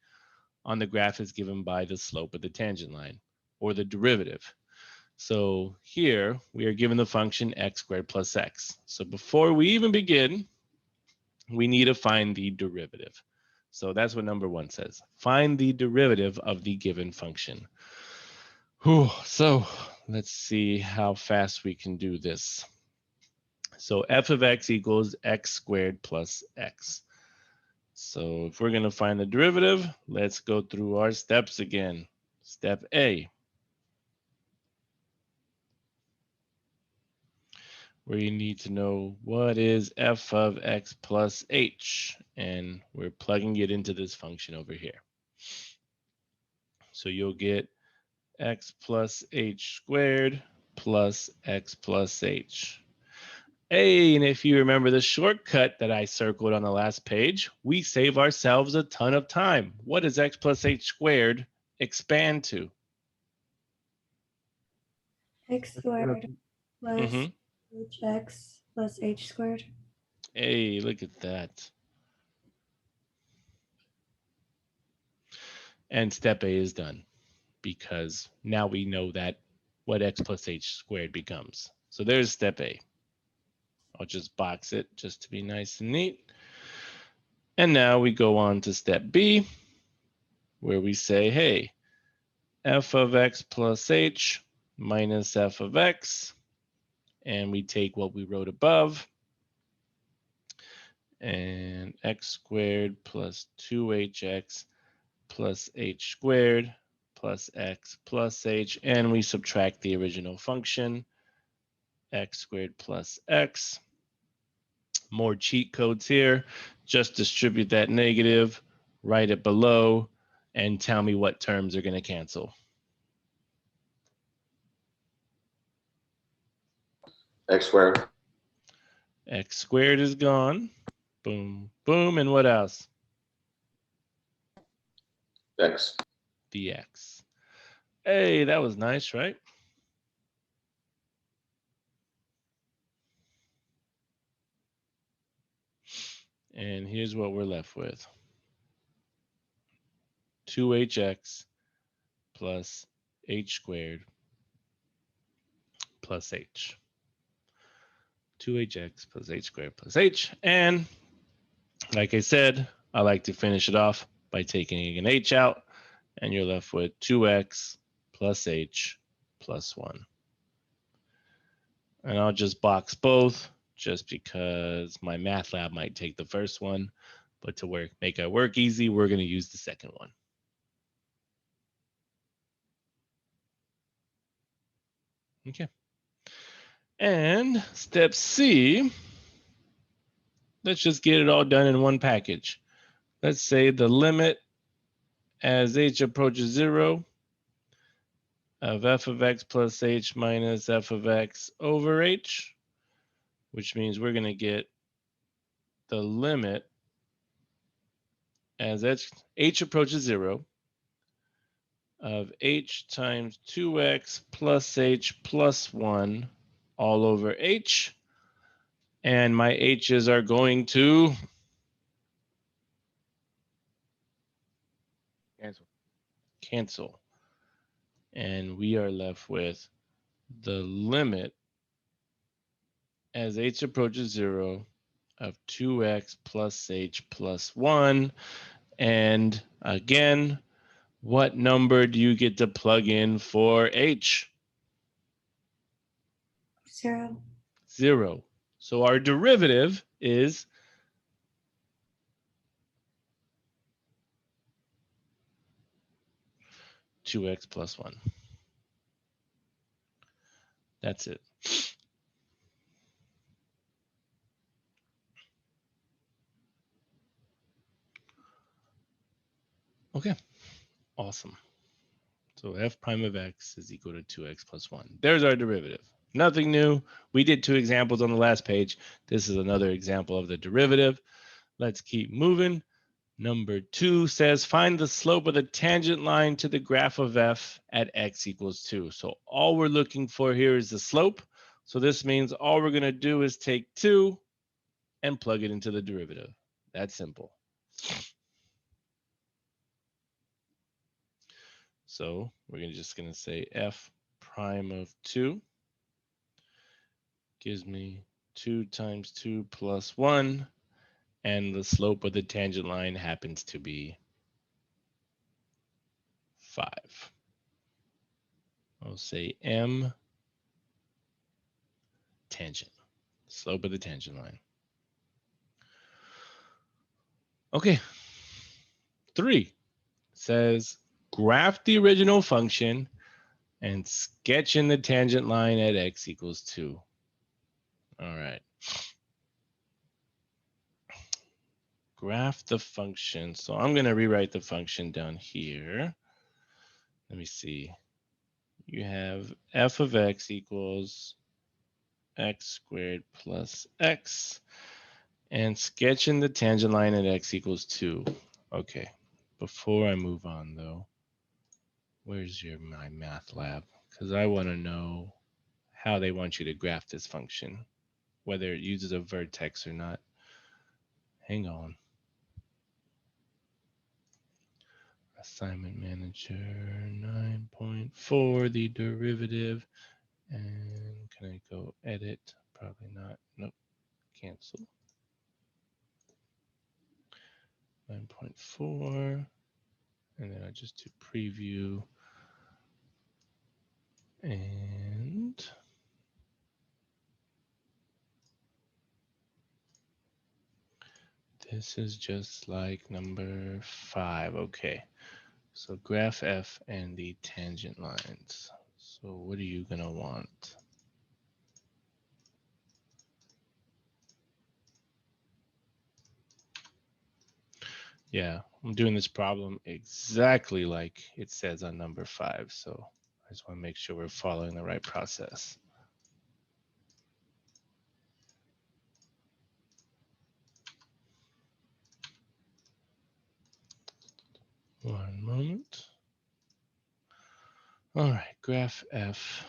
on the graph is given by the slope of the tangent line, or the derivative. So here we are given the function x squared plus x. So before we even begin, we need to find the derivative. So that's what number 1 says. Find the derivative of the given function. Whew, so let's see how fast we can do this. So f of x equals x squared plus x. So if we're going to find the derivative, let's go through our steps again. Step A, where you need to know what is f of x plus h, and we're plugging it into this function over here. So you'll get x plus h squared plus x plus h. Hey, and if you remember the shortcut that I circled on the last page, we save ourselves a ton of time. What does x plus h squared expand to? X squared plus Mhm. hx plus h squared. Hey, look at that. And step A is done because now we know that what x plus h squared becomes. So there's step A. I'll just box it just to be nice and neat. And now we go on to step B, where we say, hey, f of x plus h minus f of x, and we take what we wrote above, and x squared plus 2hx plus h squared plus x plus h, and we subtract the original function, x squared plus x. More cheat codes here. Just distribute that negative, write it below, and tell me what terms are going to cancel. X squared. X squared is gone. Boom, boom, and what else? X. The x. Hey, that was nice, right? And here's what we're left with. 2hx plus h squared plus h. 2hx plus h squared plus h. And like I said, I like to finish it off by taking an h out, and you're left with 2x plus h plus 1. And I'll just box both just because my math lab might take the first one, but to make our work easy, we're going to use the second one. Okay. And step C, let's just get it all done in one package. Let's say the limit as h approaches 0 of f of x plus h minus f of x over h, which means we're going to get the limit as h approaches 0 of h times 2x plus h plus 1 all over h. And my h's are going to cancel. And we are left with the limit as h approaches 0 of 2x plus h plus 1. And again, what number do you get to plug in for h? 0. 0. So our derivative is two x plus 1. That's it. Okay, awesome. So f prime of x is equal to 2x plus 1. There's our derivative. Nothing new. We did 2 examples on the last page. This is another example of the derivative. Let's keep moving. Number 2 says find the slope of the tangent line to the graph of f at x equals 2. So all we're looking for here is the slope. So this means all we're going to do is take 2 and plug it into the derivative. That's simple. So we're just going to say f prime of 2 gives me 2 times 2 plus 1. And the slope of the tangent line happens to be 5. I'll say m tangent, slope of the tangent line. Okay. 3 says graph the original function and sketch in the tangent line at x equals 2. All right. Graph the function. So I'm going to rewrite the function down here. Let me see. You have f of x equals x squared plus x, and sketch in the tangent line at x equals 2. Okay. Before I move on, though, where's my math lab? Because I want to know how they want you to graph this function, whether it uses a vertex or not. Hang on. Assignment manager 9.4, the derivative. And can I go edit? Probably not. Nope. Cancel. 9.4. And then I just do preview. And this is just like number 5. Okay. So graph f and the tangent lines. So what are you going to want? Yeah, I'm doing this problem exactly like it says on number 5. So I just want to make sure we're following the right process. One moment. All right, graph f.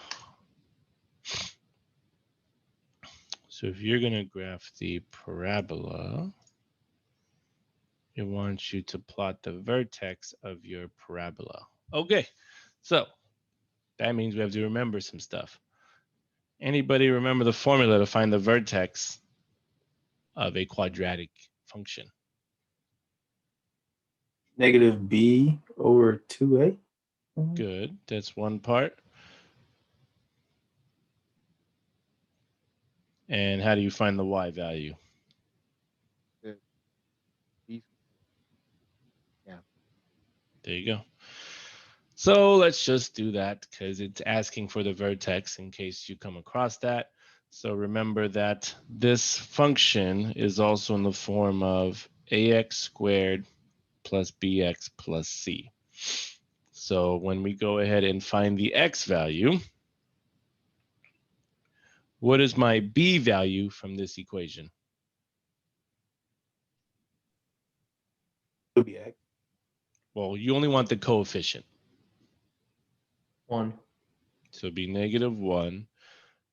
So if you're going to graph the parabola, it wants you to plot the vertex of your parabola. Okay, so that means we have to remember some stuff. Anybody remember the formula to find the vertex of a quadratic function? Negative b over 2a. Good, that's one part. And how do you find the y value? Yeah. There you go. So let's just do that because it's asking for the vertex in case you come across that. So remember that this function is also in the form of ax squared plus bx plus c. So when we go ahead and find the x value, what is my b value from this equation? It'll be x. Well, you only want the coefficient. 1. So it'd be negative 1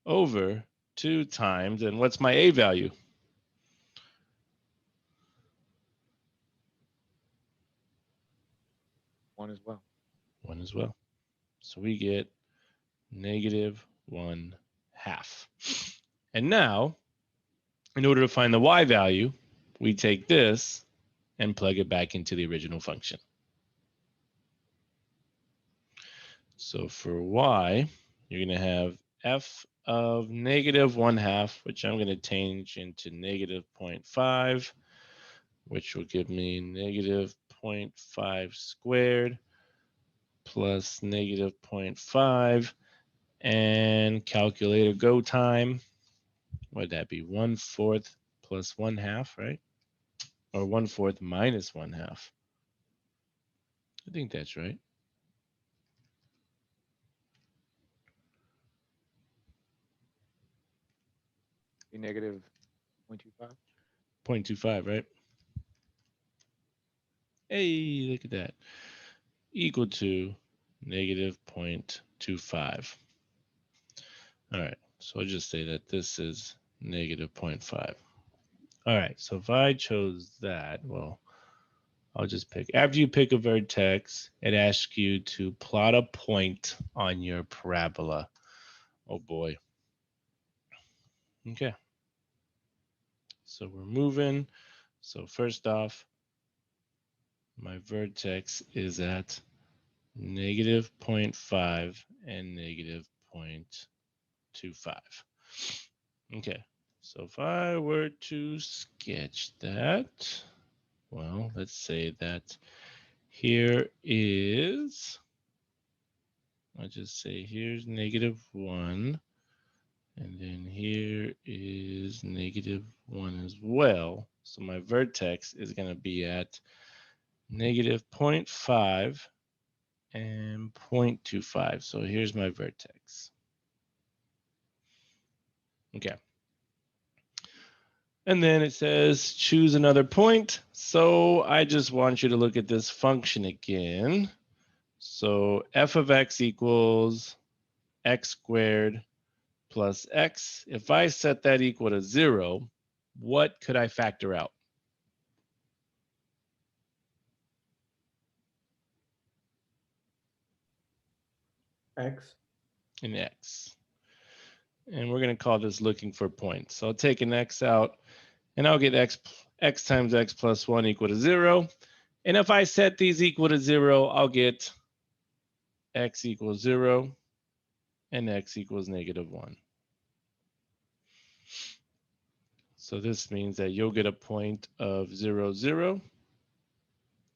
over 2 times, and what's my a value? 1 as well. 1 as well. So we get negative 1/2. And now, in order to find the y value, we take this and plug it back into the original function. So for y, you're going to have f of negative 1/2, which I'm going to change into negative 0.5, which will give me negative 0.5 squared plus negative 0.5. And calculator go time. What would that be? 1/4 plus 1/2, right? Or 1/4 minus 1/2. I think that's right. Be negative 0.25. 0.25, right? Hey, look at that. Equal to negative 0.25. All right, so I'll just say that this is negative 0.5. All right, so if I chose that, well, I'll just pick. After you pick a vertex, it asks you to plot a point on your parabola. Oh boy. Okay. So we're moving. So first off, my vertex is at negative 0.5 and negative 0.25. Okay. So if I were to sketch that, Well, let's say that here is, I'll just say here's -1. And then here is -1 as well. So my vertex is going to be at -0.5 and 0.25. So here's my vertex. Okay. And then it says choose another point. So I just want you to look at this function again. So f of x equals x squared plus x. If I set that equal to 0, what could I factor out? X. An x. And we're going to call this looking for points. So I'll take an x out, and I'll get x times x plus 1 equal to 0. And if I set these equal to 0, I'll get x equals 0 and x equals -1. So this means that you'll get a point of 0, 0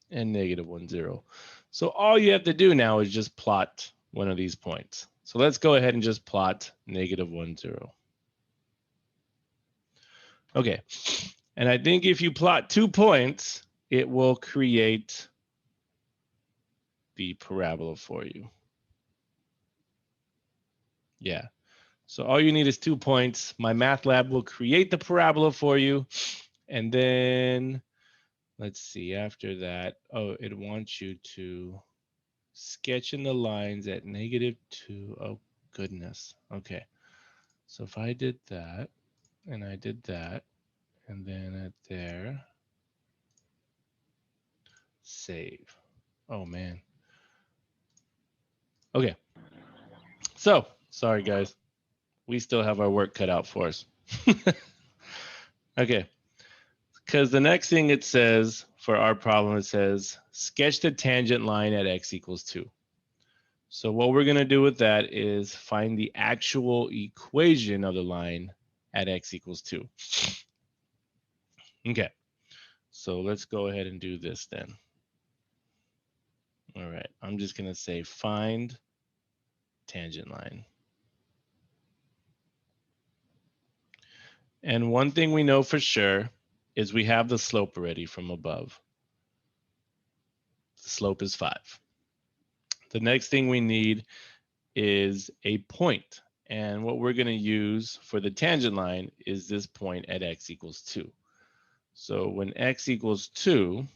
and -1, 0. So all you have to do now is just plot one of these points. So let's go ahead and just plot -1, 0. Okay, and I think if you plot 2 points, it will create the parabola for you. Yeah, so all you need is 2 points. My math lab will create the parabola for you. And then let's see, after that, oh, it wants you to sketch in the lines at -2. Oh, goodness. Okay, so if I did that, and I did that, and then at there, save. Oh, man. Okay, so sorry, guys. We still have our work cut out for us. Okay, because the next thing it says for our problem, it says sketch the tangent line at x equals 2. So what we're going to do with that is find the actual equation of the line at x equals 2. Okay, so let's go ahead and do this then. All right, I'm just going to say find tangent line. And one thing we know for sure is we have the slope already from above. The slope is 5. The next thing we need is a point. And what we're going to use for the tangent line is this point at x equals 2. So when x equals 2,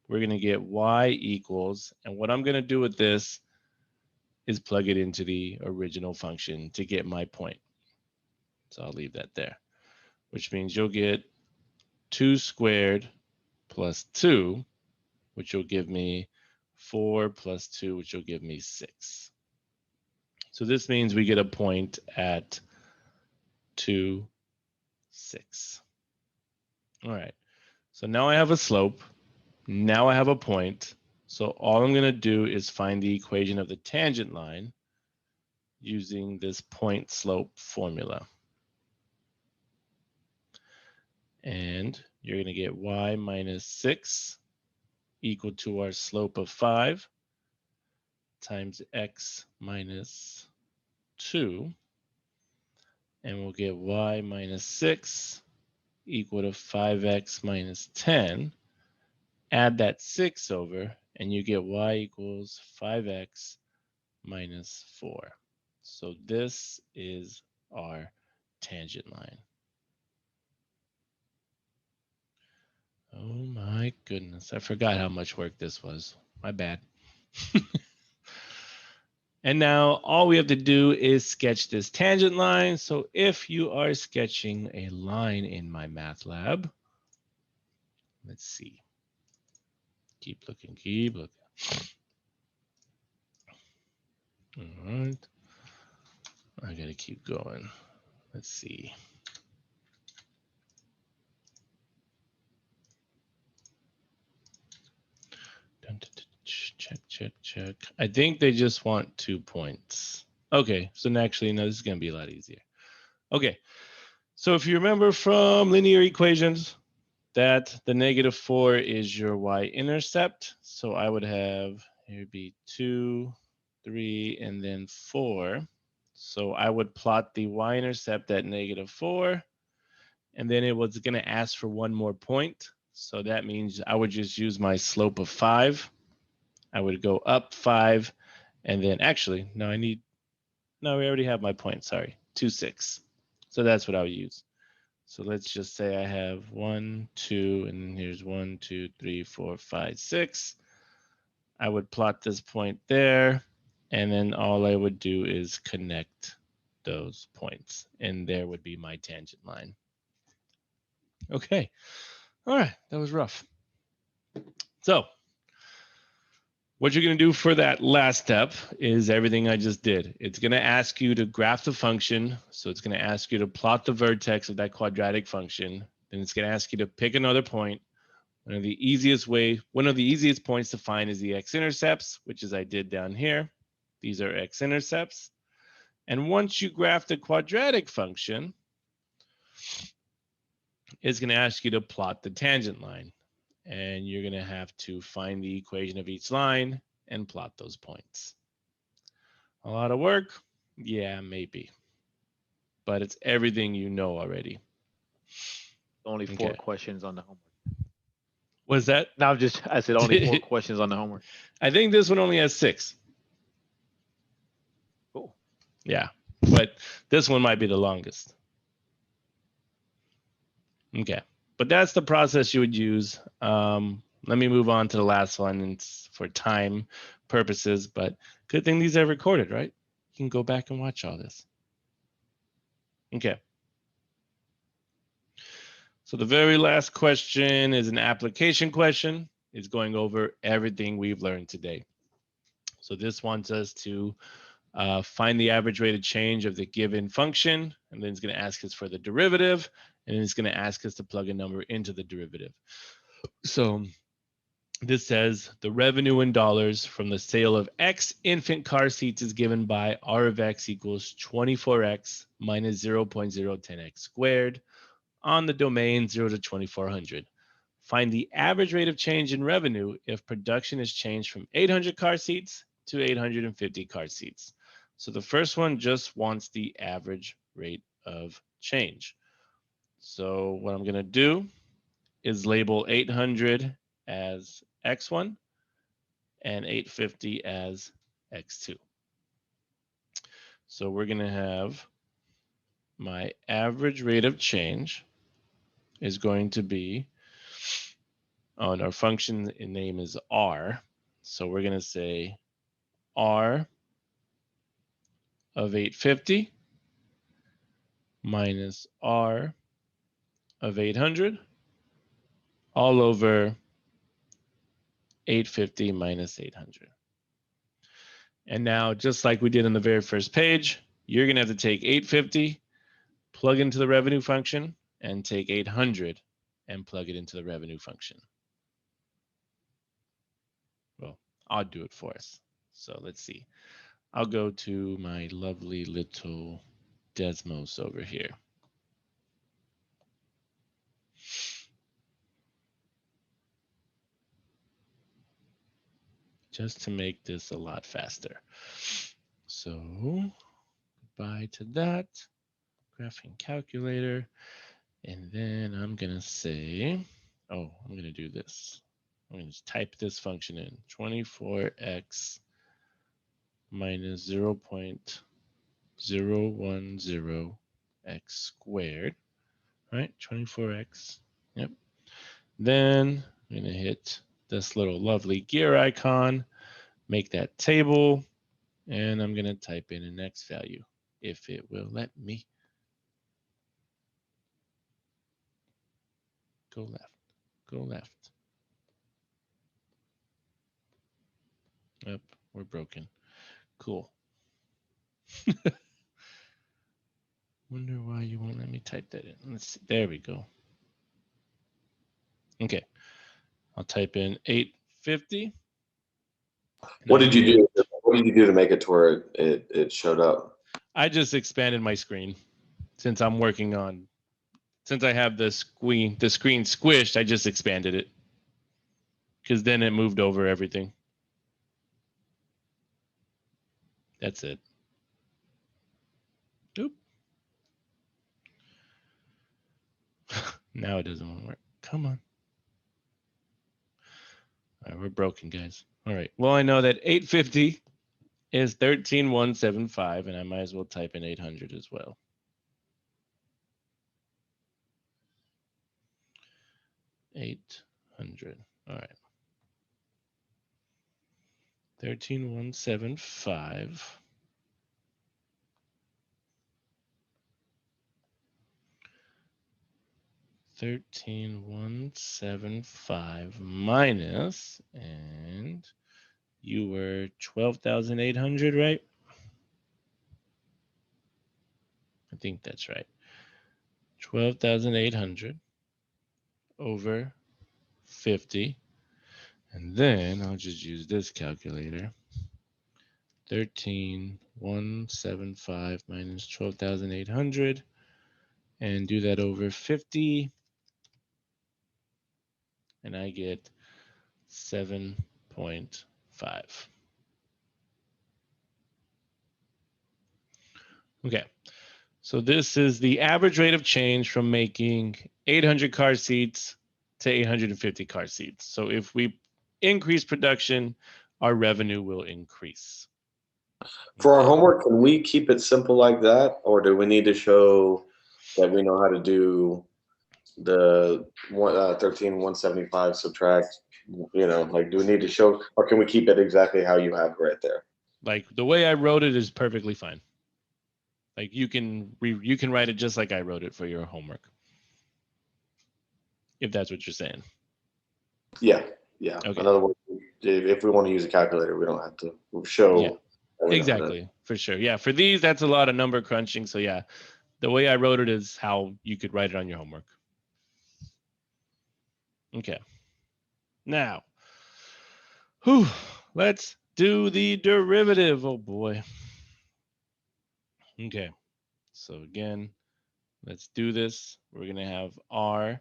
we're going to get y equals, and what I'm going to do with this is plug it into the original function to get my point. So I'll leave that there, which means you'll get 2 squared plus 2, which will give me 4 plus 2, which will give me 6. So this means we get a point at 2, 6. All right, so now I have a slope. Now I have a point. So all I'm going to do is find the equation of the tangent line using this point slope formula. And you're going to get y minus 6 equal to our slope of 5 times x minus 2. And we'll get y minus 6 equal to 5x minus 10. Add that 6 over, and you get y equals 5x minus 4. So this is our tangent line. Oh my goodness, I forgot how much work this was. My bad. And now all we have to do is sketch this tangent line. So if you are sketching a line in my math lab, let's see. Keep looking, keep looking. All right. I gotta keep going. Let's see. Check, check, check. I think they just want 2 points. Okay, so actually, no, this is gonna be a lot easier. Okay, so if you remember from linear equations, that. The -4 is your y-intercept. So I would have, here would be 2, 3, and then 4. So I would plot the y-intercept at -4, and then it was going to ask for one more point. So that means I would just use my slope of 5. I would go up 5, and then actually, no, we already have my point, sorry, 2, 6. So that's what I would use. So let's just say I have 1, 2, and here's 1, 2, 3, 4, 5, 6. I would plot this point there, and then all I would do is connect those points, and there would be my tangent line. Okay, all right, that was rough. So what you're going to do for that last step is everything I just did. It's going to ask you to graph the function. So it's going to ask you to plot the vertex of that quadratic function. Then it's going to ask you to pick another point. One of the easiest points to find is the x-intercepts, which is I did down here. These are x-intercepts. And once you graph the quadratic function, it's going to ask you to plot the tangent line. And you're going to have to find the equation of each line and plot those points. A lot of work? Yeah, maybe. But it's everything you know already. Only 4 Okay. questions on the homework. Was that? No, I said only 4 questions on the homework. I think this one only has 6. Cool. Yeah, but this one might be the longest. Okay, but that's the process you would use. Let me move on to the last one. It's for time purposes, but good thing these are recorded, right? You can go back and watch all this. Okay. So the very last question is an application question. It's going over everything we've learned today. So this wants us to find the average rate of change of the given function, and then it's going to ask us for the derivative, and then it's going to ask us to plug a number into the derivative. So this says the revenue in dollars from the sale of X infant car seats is given by R of X equals 24X minus 0.010X squared on the domain 0 to 2400. Find the average rate of change in revenue if production is changed from 800 car seats to 850 car seats. So the first one just wants the average rate of change. So what I'm going to do is label 800 as X1 and 850 as X2. So we're going to have my average rate of change is going to be, and our function name is R. So we're going to say R of 850 minus R of 800 all over 850 minus 800. And now, just like we did on the very first page, you're going to have to take 850, plug into the revenue function, and take 800 and plug it into the revenue function. Well, I'll do it for us. So let's see. I'll go to my lovely little Desmos over here. Just to make this a lot faster. So goodbye to that. Graphing calculator. And then I'm going to say, I'm going to do this. I'm going to type this function in, 24x minus 0.010x squared, right? 24x, yep. Then I'm going to hit this little lovely gear icon, make that table, and I'm going to type in an x value, if it will let me. Go left, go left. Yep, we're broken. Cool. Wonder why you won't let me type that in. Let's see. There we go. Okay. I'll type in 850. What did you do? What did you do to make it to where it showed up? I just expanded my screen since I'm working on since I have the screen squished, I just expanded it because then it moved over everything. That's it. Oop. Now it doesn't want to work. Come on. All right, we're broken, guys. All right. Well, I know that 850 is 13,175, and I might as well type in 800 as well. $800. All right. 13,175. 13,175 minus, and you were 12,800, right? I think that's right. 12,800 over 50. And then I'll just use this calculator. 13,175 minus 12,800 and do that over 50. And I get 7.5. Okay. So this is the average rate of change from making 800 car seats to 850 car seats. So if we increase production, our revenue will increase. For our homework, can we keep it simple like that, or do we need to show that we know how to do the 13,175 subtract? Like, do we need to show, or can we keep it exactly how you have it right there? Like the way I wrote it is perfectly fine. Like you can write it just like I wrote it for your homework, if that's what you're saying. Yeah. Okay. In other words, if we want to use a calculator, we don't have to show. Yeah. Exactly, for sure. Yeah, for these, that's a lot of number crunching. So yeah, the way I wrote it is how you could write it on your homework. Okay. Now, let's do the derivative. Oh boy. Okay. So again, let's do this. We're going to have r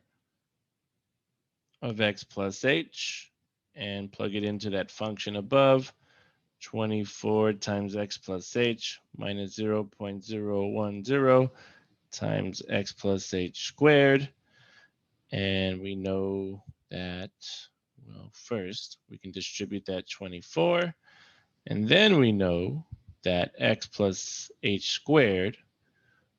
of x plus h and plug it into that function above. 24 times x plus h minus 0.010 times x plus h squared. And we know that, well, first we can distribute that 24. And then we know that x plus h squared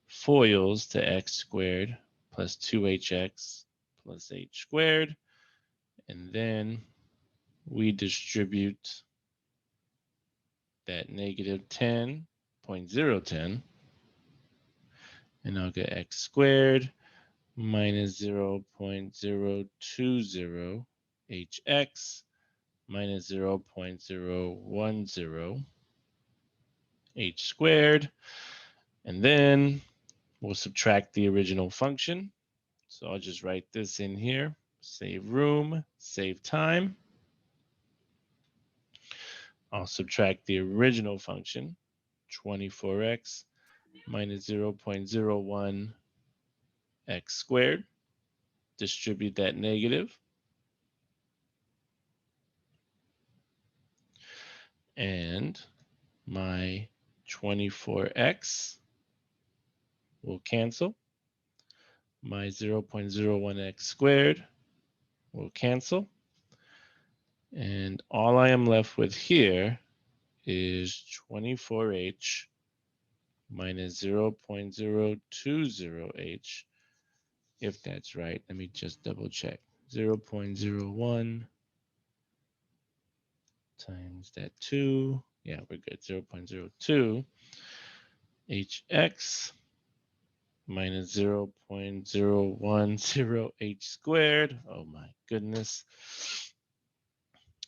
foils to x squared plus 2hx plus h squared. And then we distribute that negative 10.010. And I'll get x squared minus 0.020 hx minus 0.010 h squared. And then we'll subtract the original function. So I'll just write this in here. Save room, save time. I'll subtract the original function, 24x minus 0.01 x squared. Distribute that negative. And my 24x will cancel. My 0.01x squared will cancel. And all I am left with here is 24h minus 0.020h. If that's right, let me just double check. 0.01 times that 2. Yeah, we're good. 0.02 hx minus 0.010 h squared. Oh my goodness.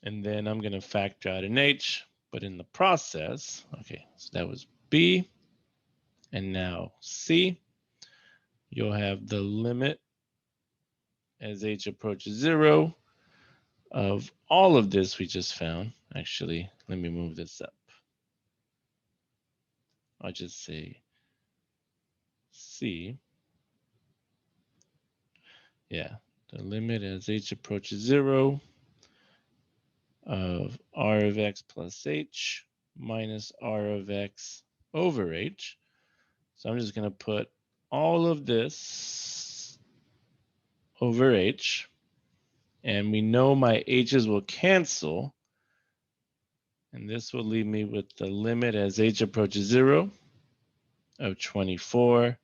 And then I'm going to factor out an h, but in the process, okay, so that was b. And now c, you'll have the limit as h approaches 0 of all of this we just found. Actually, let me move this up. I'll just say c Yeah, the limit as h approaches 0 of r of x plus h minus r of x over h. So I'm just going to put all of this over h. And we know my h's will cancel. And this will leave me with the limit as h approaches 0 of 24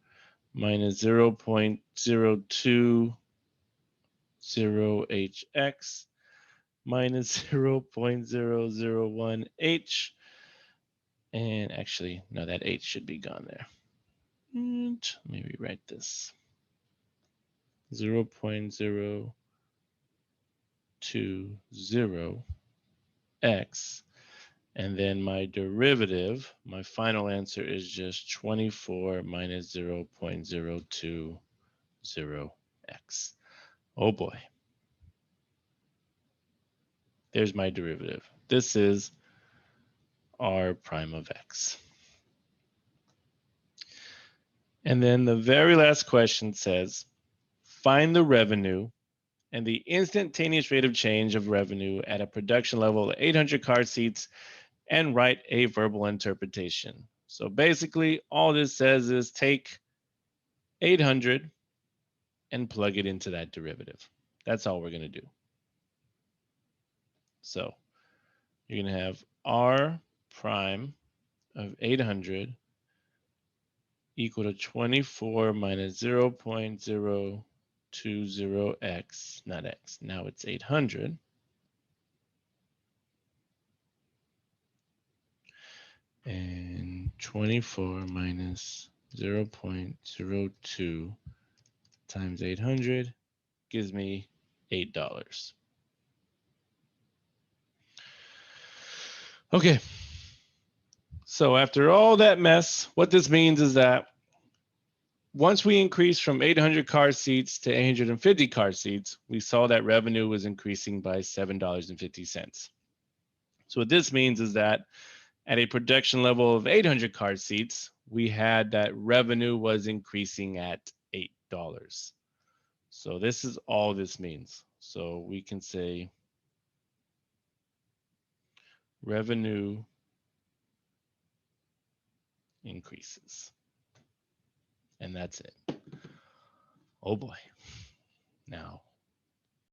minus 0.020hx minus 0.001h. And actually, no, that h should be gone there. And let me rewrite this. 0.020x. And then my derivative, my final answer is just 24 minus 0.020x. Oh boy. There's my derivative. This is r prime of x. And then the very last question says, find the revenue and the instantaneous rate of change of revenue at a production level of 800 car seats and write a verbal interpretation. So basically, all this says is take 800 and plug it into that derivative. That's all we're going to do. So you're going to have r prime of 800 equal to 24 minus 0.020x, not x. Now it's 800. And 24 minus 0.02 times 800 gives me $8. Okay. So after all that mess, what this means is that once we increased from 800 car seats to 850 car seats, we saw that revenue was increasing by $7.50. So what this means is that at a production level of 800 car seats, we had that revenue was increasing at $8. So this is all this means. So we can say revenue increases. And that's it. Oh boy. Now,